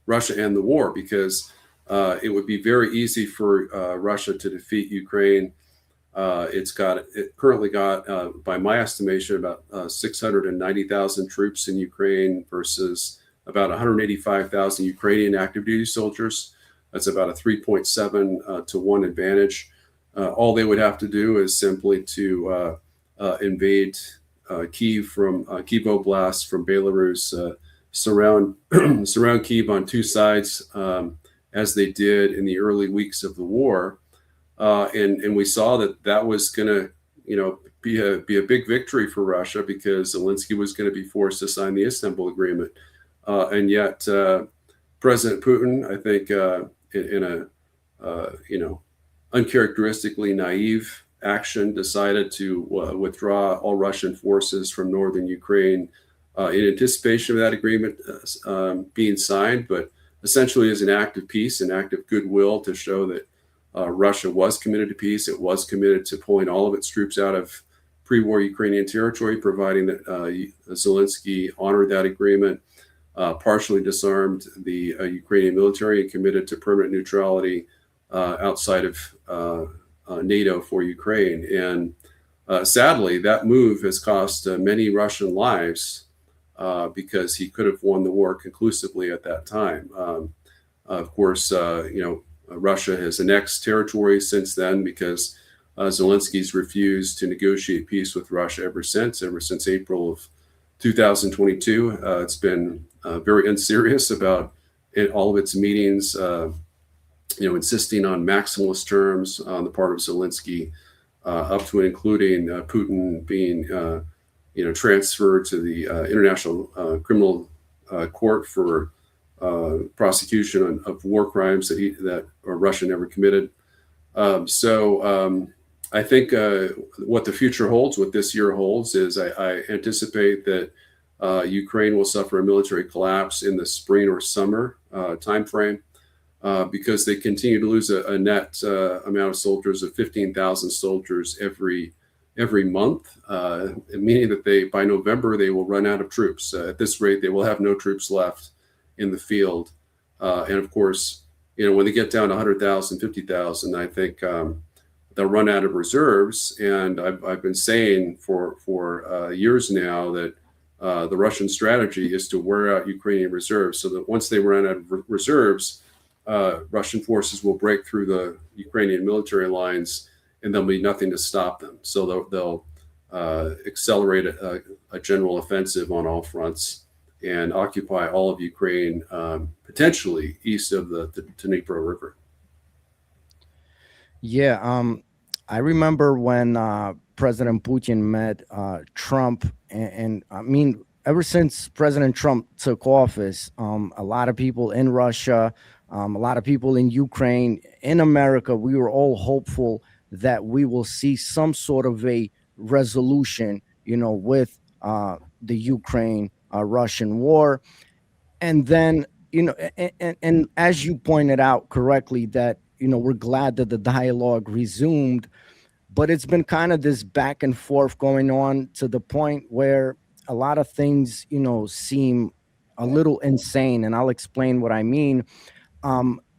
Russia end the war? Because it would be very easy for Russia to defeat Ukraine. It currently got, by my estimation, about 690,000 troops in Ukraine versus about 185,000 Ukrainian active duty soldiers. That's about a 3.7 to 1 advantage. All they would have to do is simply to invade Kyiv from Kyiv Oblast from Belarus, surround Kyiv on two sides, as they did in the early weeks of the war. And we saw that was going to, be a big victory for Russia, because Zelensky was going to be forced to sign the Istanbul Agreement. And yet, President Putin, I think, in a uncharacteristically naive action, decided to withdraw all Russian forces from northern Ukraine in anticipation of that agreement being signed, but essentially as an act of peace, an act of goodwill to show that Russia was committed to peace. It was committed to pulling all of its troops out of pre-war Ukrainian territory, providing that Zelensky honored that agreement, partially disarmed the Ukrainian military, and committed to permanent neutrality outside of NATO for Ukraine. And sadly, that move has cost many Russian lives because he could have won the war conclusively at that time. Of course, Russia has annexed territory since then, because Zelensky's refused to negotiate peace with Russia ever since April of 2022. It's been very unserious about all of its meetings, insisting on maximalist terms on the part of Zelensky, up to and including Putin being, transferred to the International Criminal Court for prosecution of war crimes that Russia never committed. So I think what the future holds, what this year holds, is I anticipate that Ukraine will suffer a military collapse in the spring or summer timeframe, because they continue to lose a net amount of soldiers of 15,000 soldiers every month, meaning that by November they will run out of troops. At this rate, they will have no troops left in the field. And of course, when they get down to 100,000, 50,000, I think they'll run out of reserves. And I've been saying for years now that the Russian strategy is to wear out Ukrainian reserves, so that once they run out of reserves, Russian forces will break through the Ukrainian military lines, and there'll be nothing to stop them. So they'll accelerate a general offensive on all fronts and occupy all of Ukraine, potentially east of the Dnipro River. Yeah, I remember when President Putin met Trump, and I mean, ever since President Trump took office, a lot of people in Russia, a lot of people in Ukraine, in America, we were all hopeful that we will see some sort of a resolution, with the Ukraine-Russian war. And then, and as you pointed out correctly, that, we're glad that the dialogue resumed, but it's been kind of this back and forth going on to the point where a lot of things, seem a little insane. And I'll explain what I mean.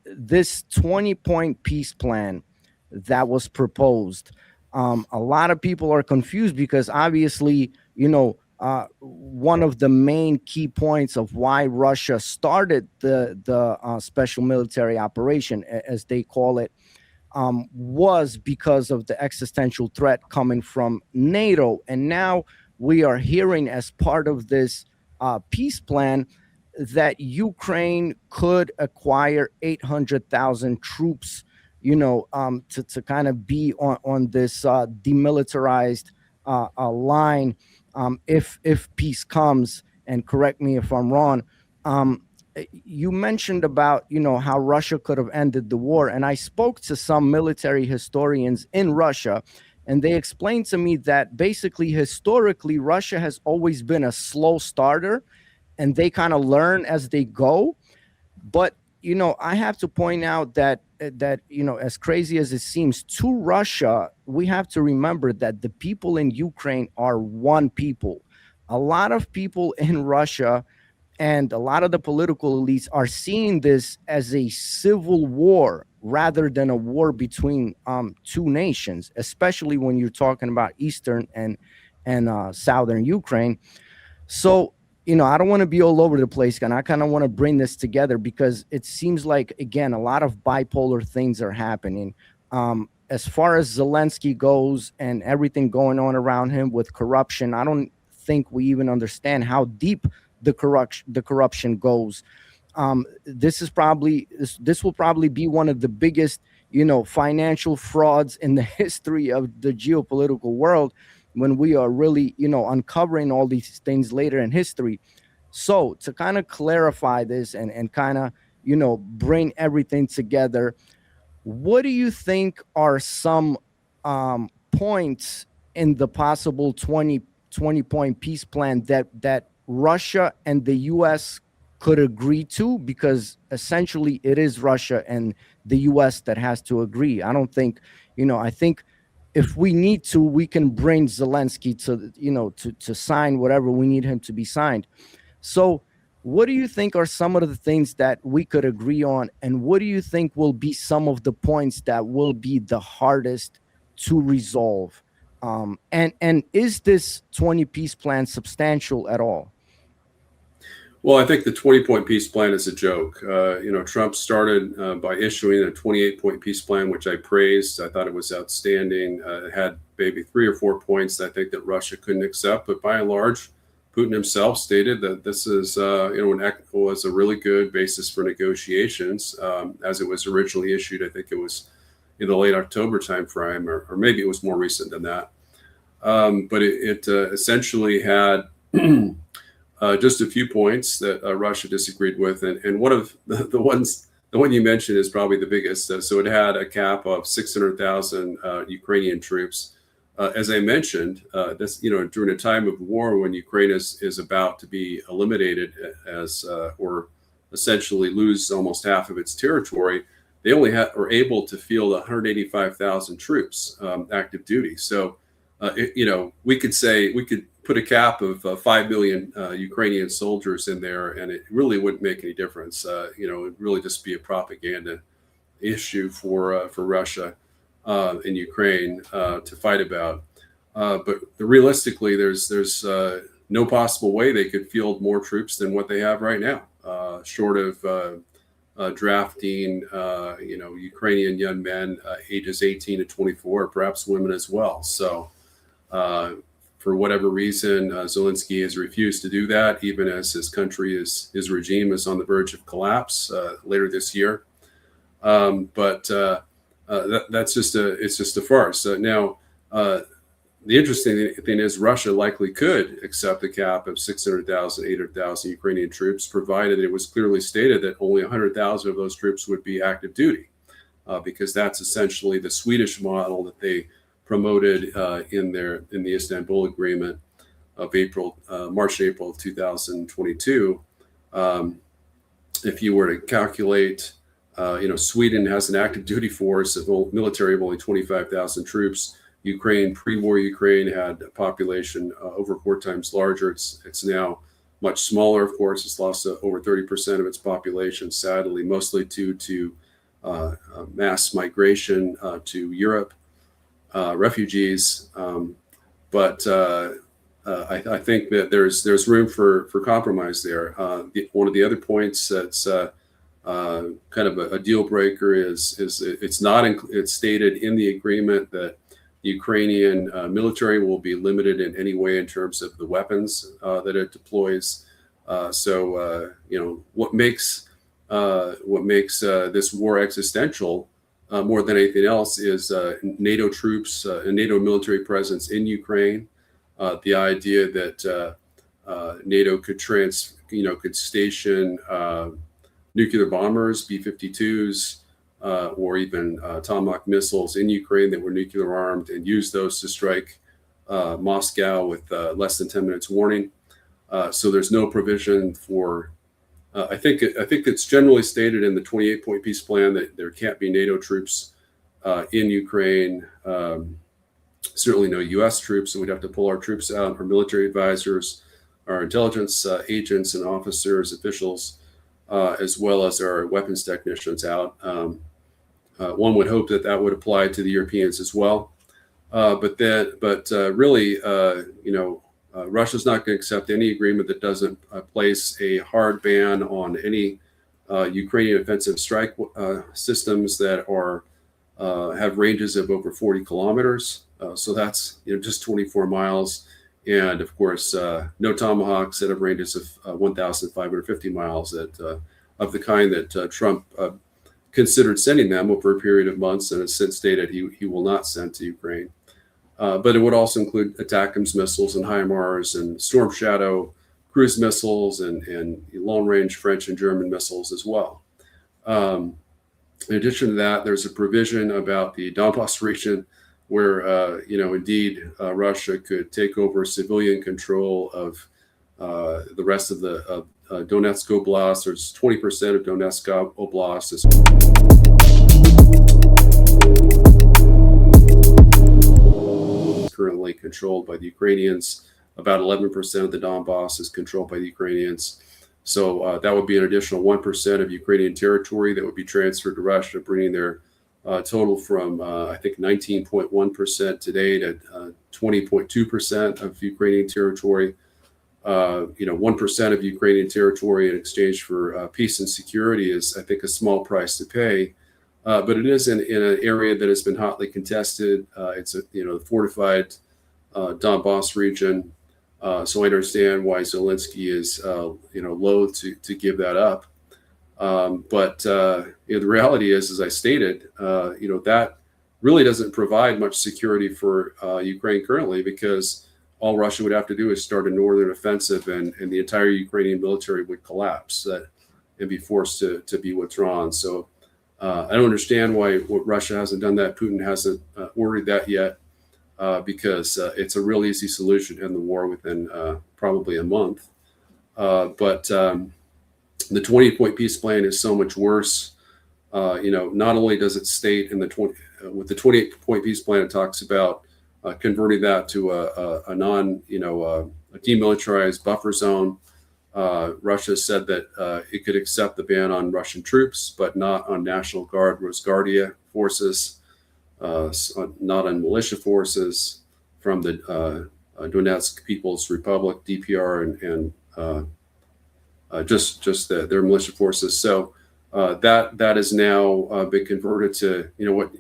This 20-point peace plan that was proposed, a lot of people are confused because obviously, one of the main key points of why Russia started the special military operation, as they call it, was because of the existential threat coming from NATO. And now we are hearing as part of this peace plan that Ukraine could acquire 800,000 troops, to kind of be on this demilitarized line, if peace comes. And correct me if I'm wrong. You mentioned about how Russia could have ended the war, and I spoke to some military historians in Russia, and they explained to me that basically historically Russia has always been a slow starter, and they kind of learn as they go. But I have to point out that as crazy as it seems to Russia, we have to remember that the people in Ukraine are one people. A lot of people in Russia and a lot of the political elites are seeing this as a civil war rather than a war between two nations, especially when you're talking about eastern and southern Ukraine. So, I don't want to be all over the place, and I kind of want to bring this together because it seems like, again, a lot of bipolar things are happening. As far as Zelensky goes and everything going on around him with corruption, I don't think we even understand how deep the corruption goes. This will probably be one of the biggest, financial frauds in the history of the geopolitical world, when we are really, uncovering all these things later in history. So to kind of clarify this and kind of, bring everything together, what do you think are some points in the possible 20 point peace plan that Russia and the US could agree to? Because essentially it is Russia and the US that has to agree. I don't think, I think if we need to, we can bring Zelensky to sign whatever we need him to be signed. So what do you think are some of the things that we could agree on? And what do you think will be some of the points that will be the hardest to resolve? And is this 20 peace plan substantial at all? Well, I think the 20-point peace plan is a joke. Trump started by issuing a 28-point peace plan, which I praised. I thought it was outstanding. It had maybe 3 or 4 points I think that Russia couldn't accept, but by and large, Putin himself stated that this is, was a really good basis for negotiations. As it was originally issued, I think it was in the late October timeframe, or maybe it was more recent than that. But it essentially had just a few points that Russia disagreed with, and one of the one you mentioned is probably the biggest. So it had a cap of 600,000 Ukrainian troops. As I mentioned, this during a time of war when Ukraine is about to be eliminated or essentially lose almost half of its territory, they only are able to field 185,000 troops active duty. So we could put a cap of 5 million Ukrainian soldiers in there, and it really wouldn't make any difference. It'd really just be a propaganda issue for Russia in Ukraine to fight about. But realistically, there's no possible way they could field more troops than what they have right now, short of drafting, Ukrainian young men ages 18 to 24, or perhaps women as well. So for whatever reason, Zelensky has refused to do that, even as his regime is on the verge of collapse later this year. But that's just a farce. Now, the interesting thing is Russia likely could accept a cap of 600,000, 800,000 Ukrainian troops, provided it was clearly stated that only 100,000 of those troops would be active duty, because that's essentially the Swedish model that they promoted in the Istanbul Agreement of March, April of 2022. If you were to calculate, Sweden has an active duty force of military of only 25,000 troops. Pre-war Ukraine had a population over 4 times larger. It's now much smaller, of course. It's lost over 30% of its population, sadly, mostly due to mass migration to Europe, refugees. But I think that there's room for compromise there. One of the other points that's kind of a deal breaker is it's stated in the agreement that the Ukrainian military will be limited in any way in terms of the weapons that it deploys. What makes this war existential more than anything else is NATO troops and NATO military presence in Ukraine. The idea that NATO could station nuclear bombers, B-52s, or even Tomahawk missiles in Ukraine that were nuclear armed, and use those to strike Moscow with less than 10 minutes warning. So there's no provision for. I think it's generally stated in the 28-point peace plan that there can't be NATO troops in Ukraine. Certainly no U.S. troops, so we'd have to pull our troops out, our military advisors, our intelligence agents and officers, officials, as well as our weapons technicians out. One would hope that would apply to the Europeans as well. Russia's not going to accept any agreement that doesn't place a hard ban on any Ukrainian offensive strike systems that have ranges of over 40 kilometers. So that's just 24 miles. And of course, no Tomahawks that have ranges of 1,550 miles of the kind that Trump considered sending them over a period of months, and has since stated he will not send to Ukraine. But it would also include ATACMS missiles and HIMARS and Storm Shadow cruise missiles and long-range French and German missiles as well. In addition to that, there's a provision about the Donbass region where, indeed, Russia could take over civilian control of the rest of the Donetsk Oblast. There's 20% of Donetsk Oblast is currently controlled by the Ukrainians. About 11% of the Donbass is controlled by the Ukrainians. So that would be an additional 1% of Ukrainian territory that would be transferred to Russia, bringing their total from, I think, 19.1% today to 20.2% of Ukrainian territory. 1% of Ukrainian territory in exchange for peace and security is, I think, a small price to pay. But it is in an area that has been hotly contested. It's a fortified Donbass region. So I understand why Zelensky is loath to give that up. But the reality is, as I stated, that really doesn't provide much security for Ukraine currently, because all Russia would have to do is start a northern offensive, and the entire Ukrainian military would collapse and be forced to be withdrawn. So I don't understand why Russia hasn't done that. Putin hasn't ordered that yet, because it's a real easy solution to end the war within probably a month. But the 20-point peace plan is so much worse. Not only does it state with the 28-point peace plan, it talks about converting that to a demilitarized buffer zone. Russia said that it could accept the ban on Russian troops, but not on National Guard Rosguardia forces, not on militia forces from the Donetsk People's Republic, DPR, and just their militia forces. So that is now been converted to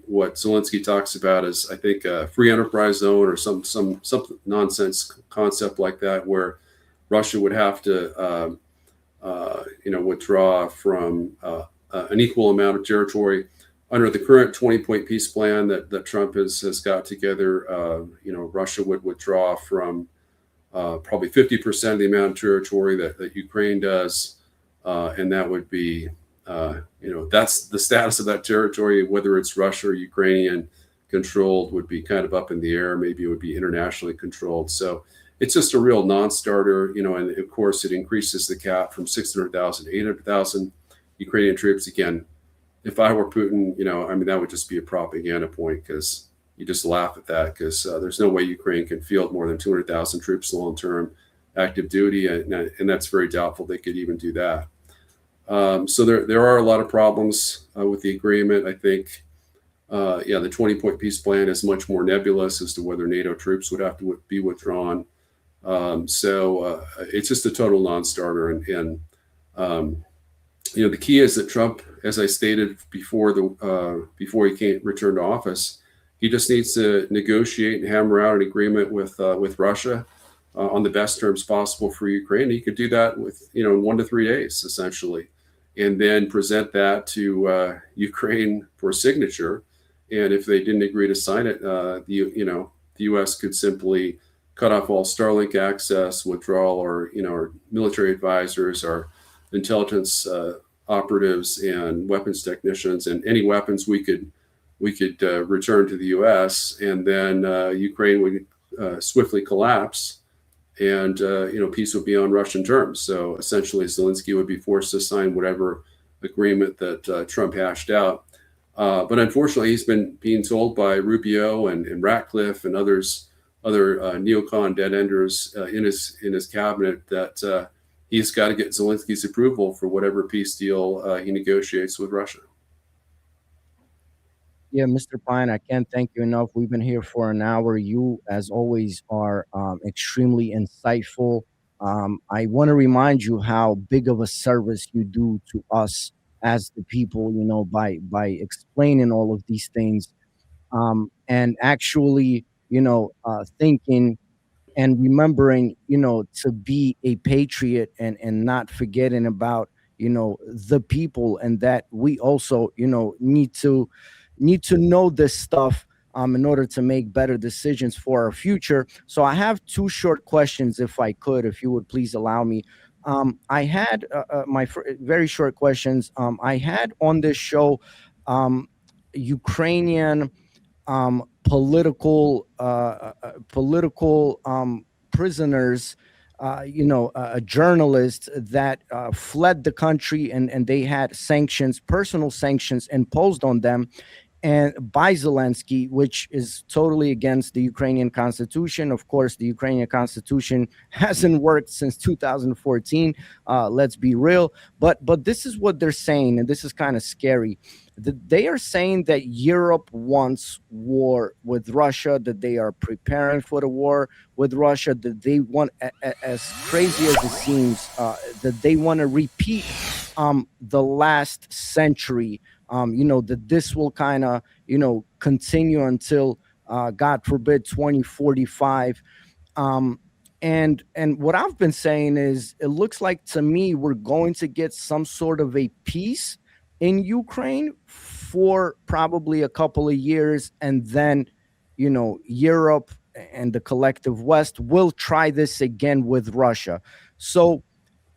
what Zelensky talks about as, I think, a free enterprise zone or some nonsense concept like that, where Russia would have to withdraw from an equal amount of territory. Under the current 20-point peace plan that Trump has got together, Russia would withdraw from probably 50% of the amount of territory that Ukraine does, and that would be, that's the status of that territory. Whether it's Russia or Ukrainian controlled would be kind of up in the air. Maybe it would be internationally controlled. So it's just a real non-starter, and of course it increases the cap from 600,000 to 800,000 Ukrainian troops. Again, if I were Putin, that would just be a propaganda point, because you just laugh at that, because there's no way Ukraine can field more than 200,000 troops long-term active duty, and that's very doubtful they could even do that. So there are a lot of problems with the agreement. I think, the 20-point peace plan is much more nebulous as to whether NATO troops would have to be withdrawn. So it's just a total non-starter. And the key is that Trump, as I stated before he returned to office, He just needs to negotiate and hammer out an agreement with Russia on the best terms possible for Ukraine. He could do that with 1 to 3 days essentially, and then present that to Ukraine for signature. And if they didn't agree to sign it, the U.S. could simply cut off all Starlink access, withdrawal, or our military advisors, our intelligence operatives, and weapons technicians, and any weapons we could return to the U.S. And then Ukraine would swiftly collapse, and peace would be on Russian terms. So essentially, Zelensky would be forced to sign whatever agreement that Trump hashed out. But unfortunately, he's been being told by Rubio and Ratcliffe and other neocon dead enders in his cabinet that he's got to get Zelensky's approval for whatever peace deal he negotiates with Russia. Yeah, Mr. Pyne, I can't thank you enough. We've been here for an hour. You, as always, are extremely insightful. I want to remind you how big of a service you do to us as the people, by explaining all of these things, and actually, thinking and remembering, to be a patriot and not forgetting about, the people, and that we also, need to know this stuff in order to make better decisions for our future. So I have two short questions, if I could, if you would please allow me. I had very short questions. I had on this show Ukrainian political prisoners, journalists that fled the country, and they had personal sanctions imposed on them, and by Zelensky, which is totally against the Ukrainian constitution. Of course, the Ukrainian constitution hasn't worked since 2014. Let's be real. But this is what they're saying, and this is kind of scary. They are saying that Europe wants war with Russia, that they are preparing for the war with Russia, that they want, as crazy as it seems, that they want to repeat the last century. That this will kind of, continue until, God forbid, 2045. And what I've been saying is, it looks like to me we're going to get some sort of a peace in Ukraine for probably a couple of years, and then, Europe and the collective West will try this again with Russia. So,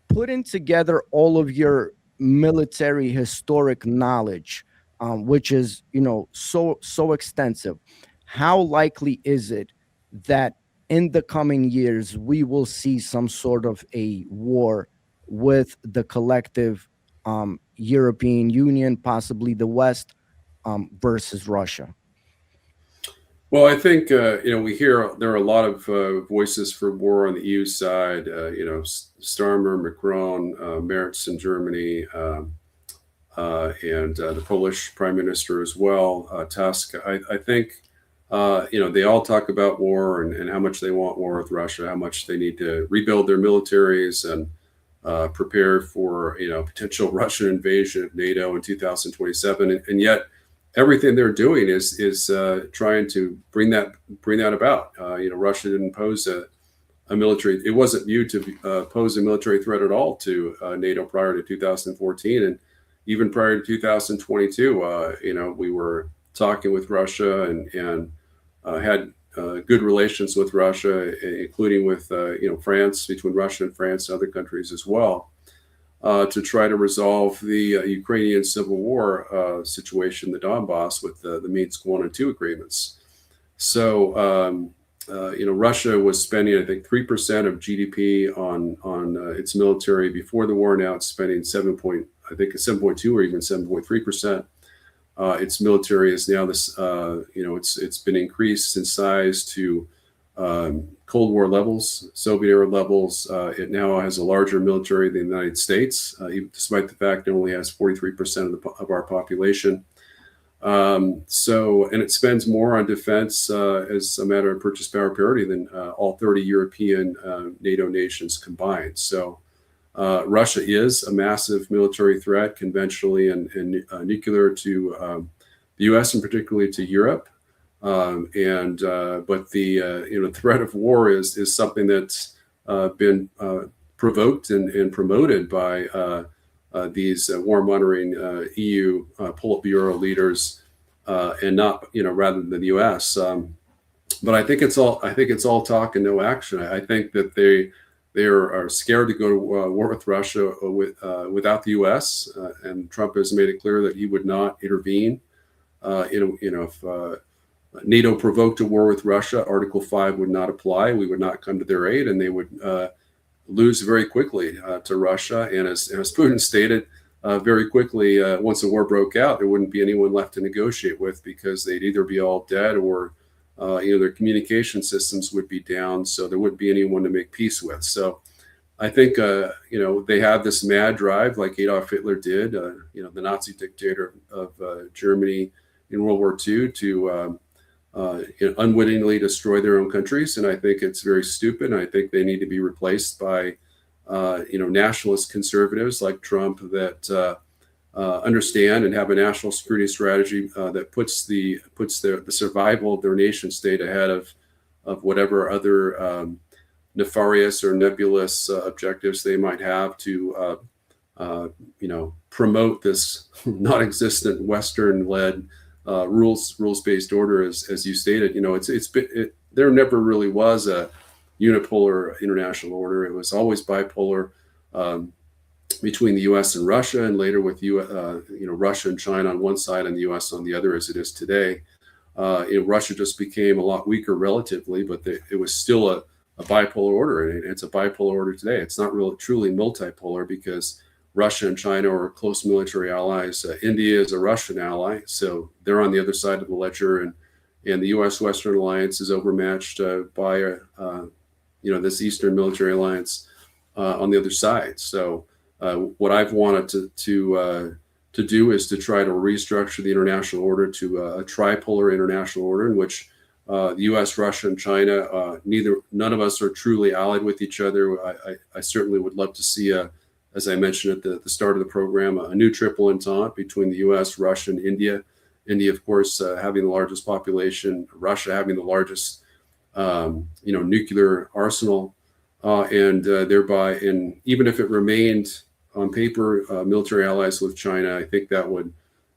putting together all of your military historic knowledge, which is so extensive, how likely is it that in the coming years we will see some sort of a war with the collective European Union, possibly the West, versus Russia? Well, I think we hear there are a lot of voices for war on the EU side. Starmer, Macron, Merz in Germany, and the Polish Prime Minister as well, Tusk. I think they all talk about war and how much they want war with Russia, how much they need to rebuild their militaries and prepare for potential Russian invasion of NATO in 2027, and yet everything they're doing is trying to bring that about. Russia didn't pose a military. It wasn't viewed to pose a military threat at all to NATO prior to 2014, and even prior to 2022. We were talking with Russia and had good relations with Russia, including with France, between Russia and France and other countries as well, to try to resolve the Ukrainian civil war situation, the Donbass, with the Minsk 1 and 2 agreements. So, Russia was spending, I think, 3% of GDP on its military before the war. Now it's spending 7.2 or even 7.3%. Its military is now it's been increased in size to Cold War levels, Soviet era levels. It now has a larger military than the United States, despite the fact it only has 43% of our population. And it spends more on defense as a matter of purchase power parity than all 30 European NATO nations combined. So Russia is a massive military threat, conventionally and nuclear, to the U.S. and particularly to Europe. But the threat of war is something that's been provoked and promoted by these warmongering EU Politburo leaders, and not rather than the U.S. But I think it's all talk and no action. I think that they are scared to go to war with Russia without the U.S. And Trump has made it clear that he would not intervene. If NATO provoked a war with Russia, Article 5 would not apply. We would not come to their aid, and they would lose very quickly to Russia. And as Putin stated, very quickly, once the war broke out, there wouldn't be anyone left to negotiate with, because they'd either be all dead or their communication systems would be down. So there wouldn't be anyone to make peace with. So I think, they have this mad drive like Adolf Hitler did, the Nazi dictator of Germany in World War II, to unwittingly destroy their own countries. And I think it's very stupid. And I think they need to be replaced by, nationalist conservatives like Trump that understand and have a national security strategy that puts the survival of their nation state ahead of whatever other nefarious or nebulous objectives they might have to promote this non-existent Western-led rules-based order, as you stated. There never really was a unipolar international order. It was always bipolar between the U.S. and Russia, and later with Russia and China on one side and the U.S. on the other, as it is today. Russia just became a lot weaker relatively, but it was still a bipolar order, and it's a bipolar order today. It's not really truly multipolar, because Russia and China are close military allies. India is a Russian ally, so they're on the other side of the ledger, and the U.S.-Western alliance is overmatched by this Eastern military alliance on the other side. So what I've wanted to do is to try to restructure the international order to a tripolar international order, in which the U.S., Russia, and China, none of us are truly allied with each other. I certainly would love to see, as I mentioned at the start of the program, a new triple entente between the U.S., Russia, and India. India, of course, having the largest population, Russia having the largest, nuclear arsenal, and thereby, and even if it remained on paper military allies with China, I think that would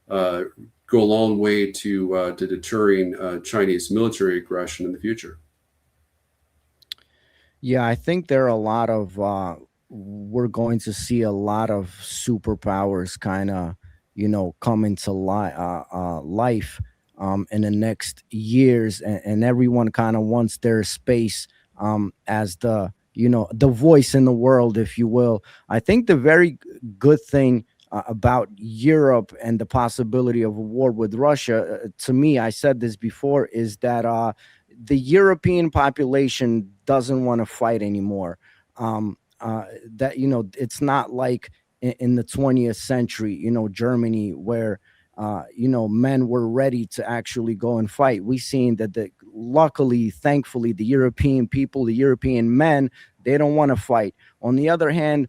go a long way to deterring Chinese military aggression in the future. Yeah, I think there are a lot of we're going to see a lot of superpowers kind of come into life in the next years, and everyone kind of wants their space as the the voice in the world, if you will. I think the very good thing about Europe and the possibility of a war with Russia, to me, I said this before, is that the European population doesn't want to fight anymore. That it's not like in the 20th century, Germany, where men were ready to actually go and fight. We've seen that luckily, thankfully, the European people, the European men, they don't want to fight. On the other hand,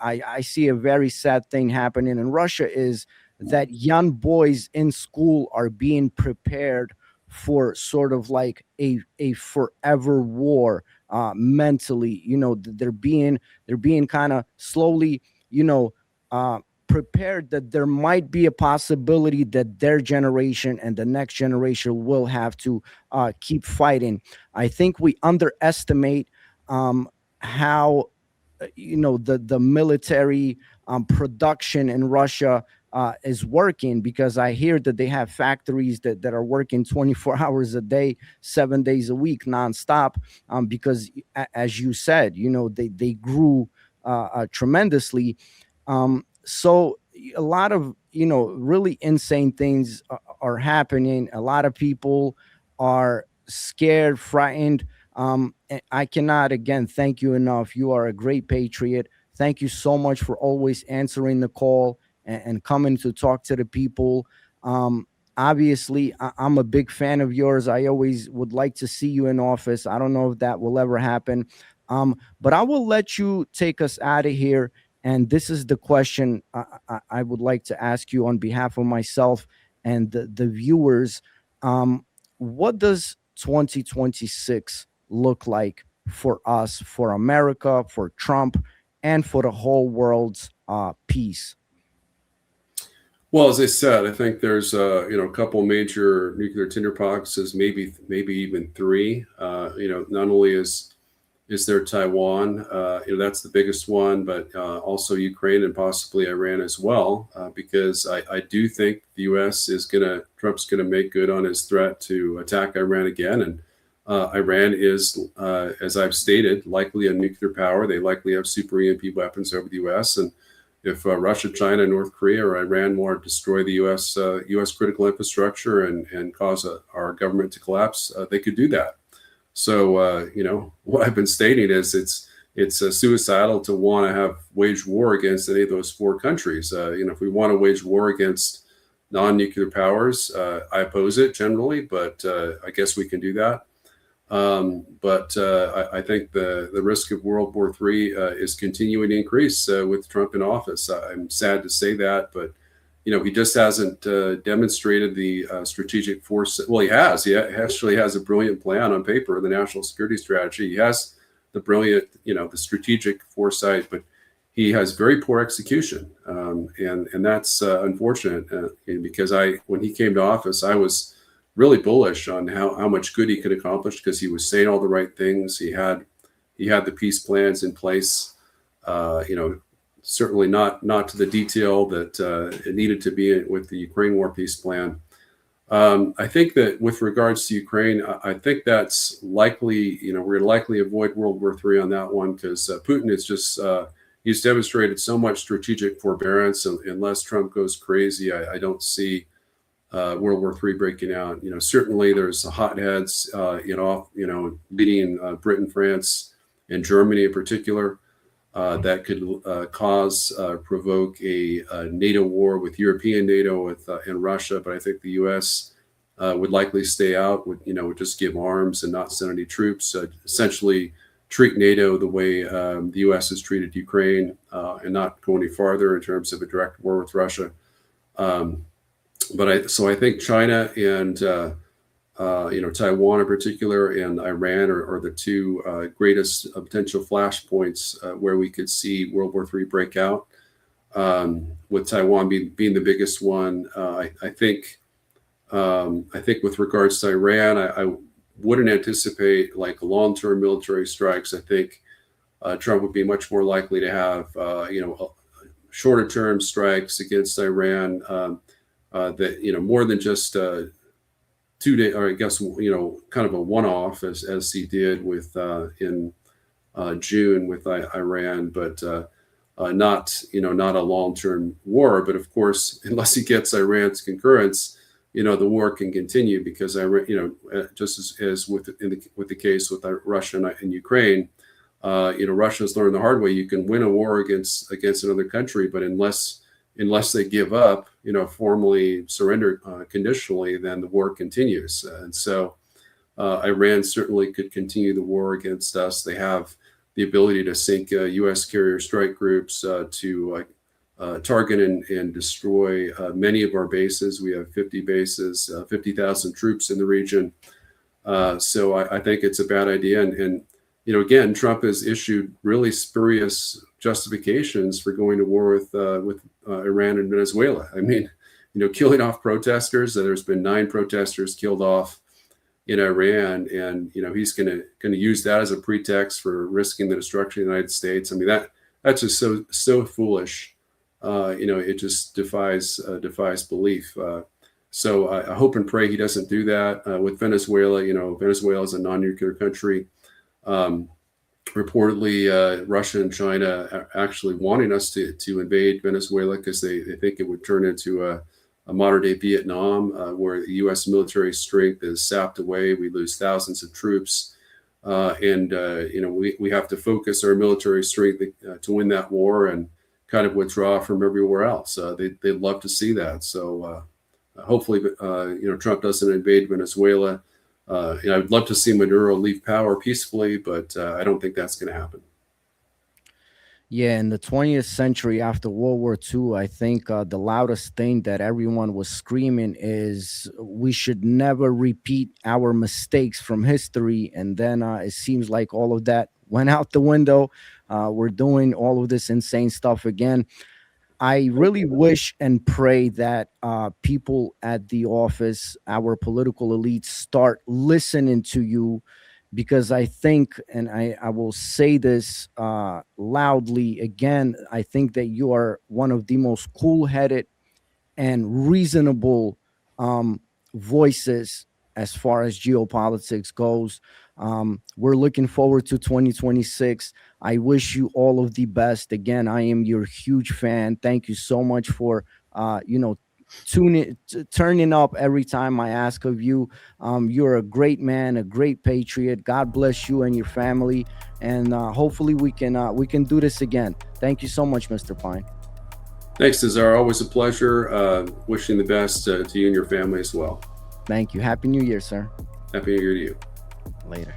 I see a very sad thing happening in Russia, is that young boys in school are being prepared for sort of like a forever war mentally. They're being kind of slowly prepared that there might be a possibility that their generation and the next generation will have to keep fighting. I think we underestimate how the military production in Russia is working, because I hear that they have factories that are working 24 hours a day, 7 days a week, nonstop, because as you said, they grew tremendously. So a lot of really insane things are happening. A lot of people are scared, frightened. And I cannot again thank you enough. You are a great patriot. Thank you so much for always answering the call and coming to talk to the people. Obviously, I'm a big fan of yours. I always would like to see you in office. I don't know if that will ever happen, but I will let you take us out of here. And this is the question I would like to ask you on behalf of myself and the viewers. what does 2026 look like for us, for America, for Trump, and for the whole world's peace? Well, as I said, I think there's a couple major nuclear tinderboxes, maybe even three. Not only is there Taiwan, that's the biggest one, but also Ukraine and possibly Iran as well, because I do think the U.S. Trump's gonna make good on his threat to attack Iran again, and Iran is, as I've stated, likely a nuclear power. They likely have super EMP weapons over the U.S. and if Russia, China, North Korea, or Iran want to destroy the U.S. critical infrastructure and cause our government to collapse, they could do that. So what I've been stating is it's suicidal to want to wage war against any of those four countries. If we want to wage war against non-nuclear powers, I oppose it generally, but I guess we can do that. I think the risk of World War III is continuing to increase with Trump in office. I'm sad to say that, but he just hasn't demonstrated the strategic force. Well, he has. He actually has a brilliant plan on paper, the National Security Strategy. He has the brilliant, the strategic foresight, but he has very poor execution, and that's unfortunate because when he came to office, I was really bullish on how much good he could accomplish because he was saying all the right things. He had the peace plans in place. Certainly not to the detail that it needed to be with the Ukraine war peace plan. I think that with regards to Ukraine, I think that's likely. We're going to likely avoid World War III on that one because Putin is just he's demonstrated so much strategic forbearance. Unless Trump goes crazy, I don't see World War III breaking out. Certainly there's hotheads, leading Britain, France, and Germany in particular, that could provoke a NATO war with European NATO and Russia. But I think the U.S. Would likely stay out. Would just give arms and not send any troops. Essentially, treat NATO the way the U.S. has treated Ukraine, and not go any farther in terms of a direct war with Russia. So I think China and Taiwan in particular and Iran are the two greatest potential flashpoints where we could see World War III break out. With Taiwan being the biggest one, I think with regards to Iran, I wouldn't anticipate like long-term military strikes. I think Trump would be much more likely to have shorter-term strikes against Iran. That more than just 2 days, or I guess kind of a one-off as he did with in June with Iran, but not a long-term war. But of course, unless he gets Iran's concurrence, the war can continue because just as with the case with Russia and Ukraine, Russia's learned the hard way. You can win a war against another country, but unless they give up, formally surrender conditionally, then the war continues. And so Iran certainly could continue the war against us. They have the ability to sink U.S. carrier strike groups to target and destroy many of our bases. We have 50 bases, 50,000 troops in the region. So I think it's a bad idea. And again, Trump has issued really spurious justifications for going to war with Iran and Venezuela. I mean, killing off protesters. There's been 9 protesters killed off in Iran, and he's going to use that as a pretext for risking the destruction of the United States. I mean, that's just so foolish. It just defies belief. So I hope and pray he doesn't do that with Venezuela. Venezuela is a non-nuclear country. Reportedly, Russia and China are actually wanting us to invade Venezuela because they think it would turn into a modern-day Vietnam, where the U.S. military strength is sapped away. We lose thousands of troops, and we have to focus our military strength to win that war and kind of withdraw from everywhere else. They'd love to see that. So hopefully, Trump doesn't invade Venezuela. I would love to see Maduro leave power peacefully, but I don't think that's going to happen. Yeah, in the 20th century after World War II, I think the loudest thing that everyone was screaming is we should never repeat our mistakes from history. And then it seems like all of that went out the window. We're doing all of this insane stuff again. I really wish and pray that people at the office, our political elites, start listening to you, because I think, and I will say this loudly again, I think that you are one of the most cool headed and reasonable um, voices as far as geopolitics goes. We're looking forward to 2026. I wish you all of the best. Again, I am your huge fan. Thank you so much for, turning up every time I ask of you. You're a great man, a great patriot. God bless you and your family, and hopefully we can do this again. Thank you so much, Mr. Pyne. Thanks, Nazar. Always a pleasure. Wishing the best to you and your family as well. Thank you. Happy New Year, sir. Happy New Year to you. Later.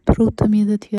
Prove to me that you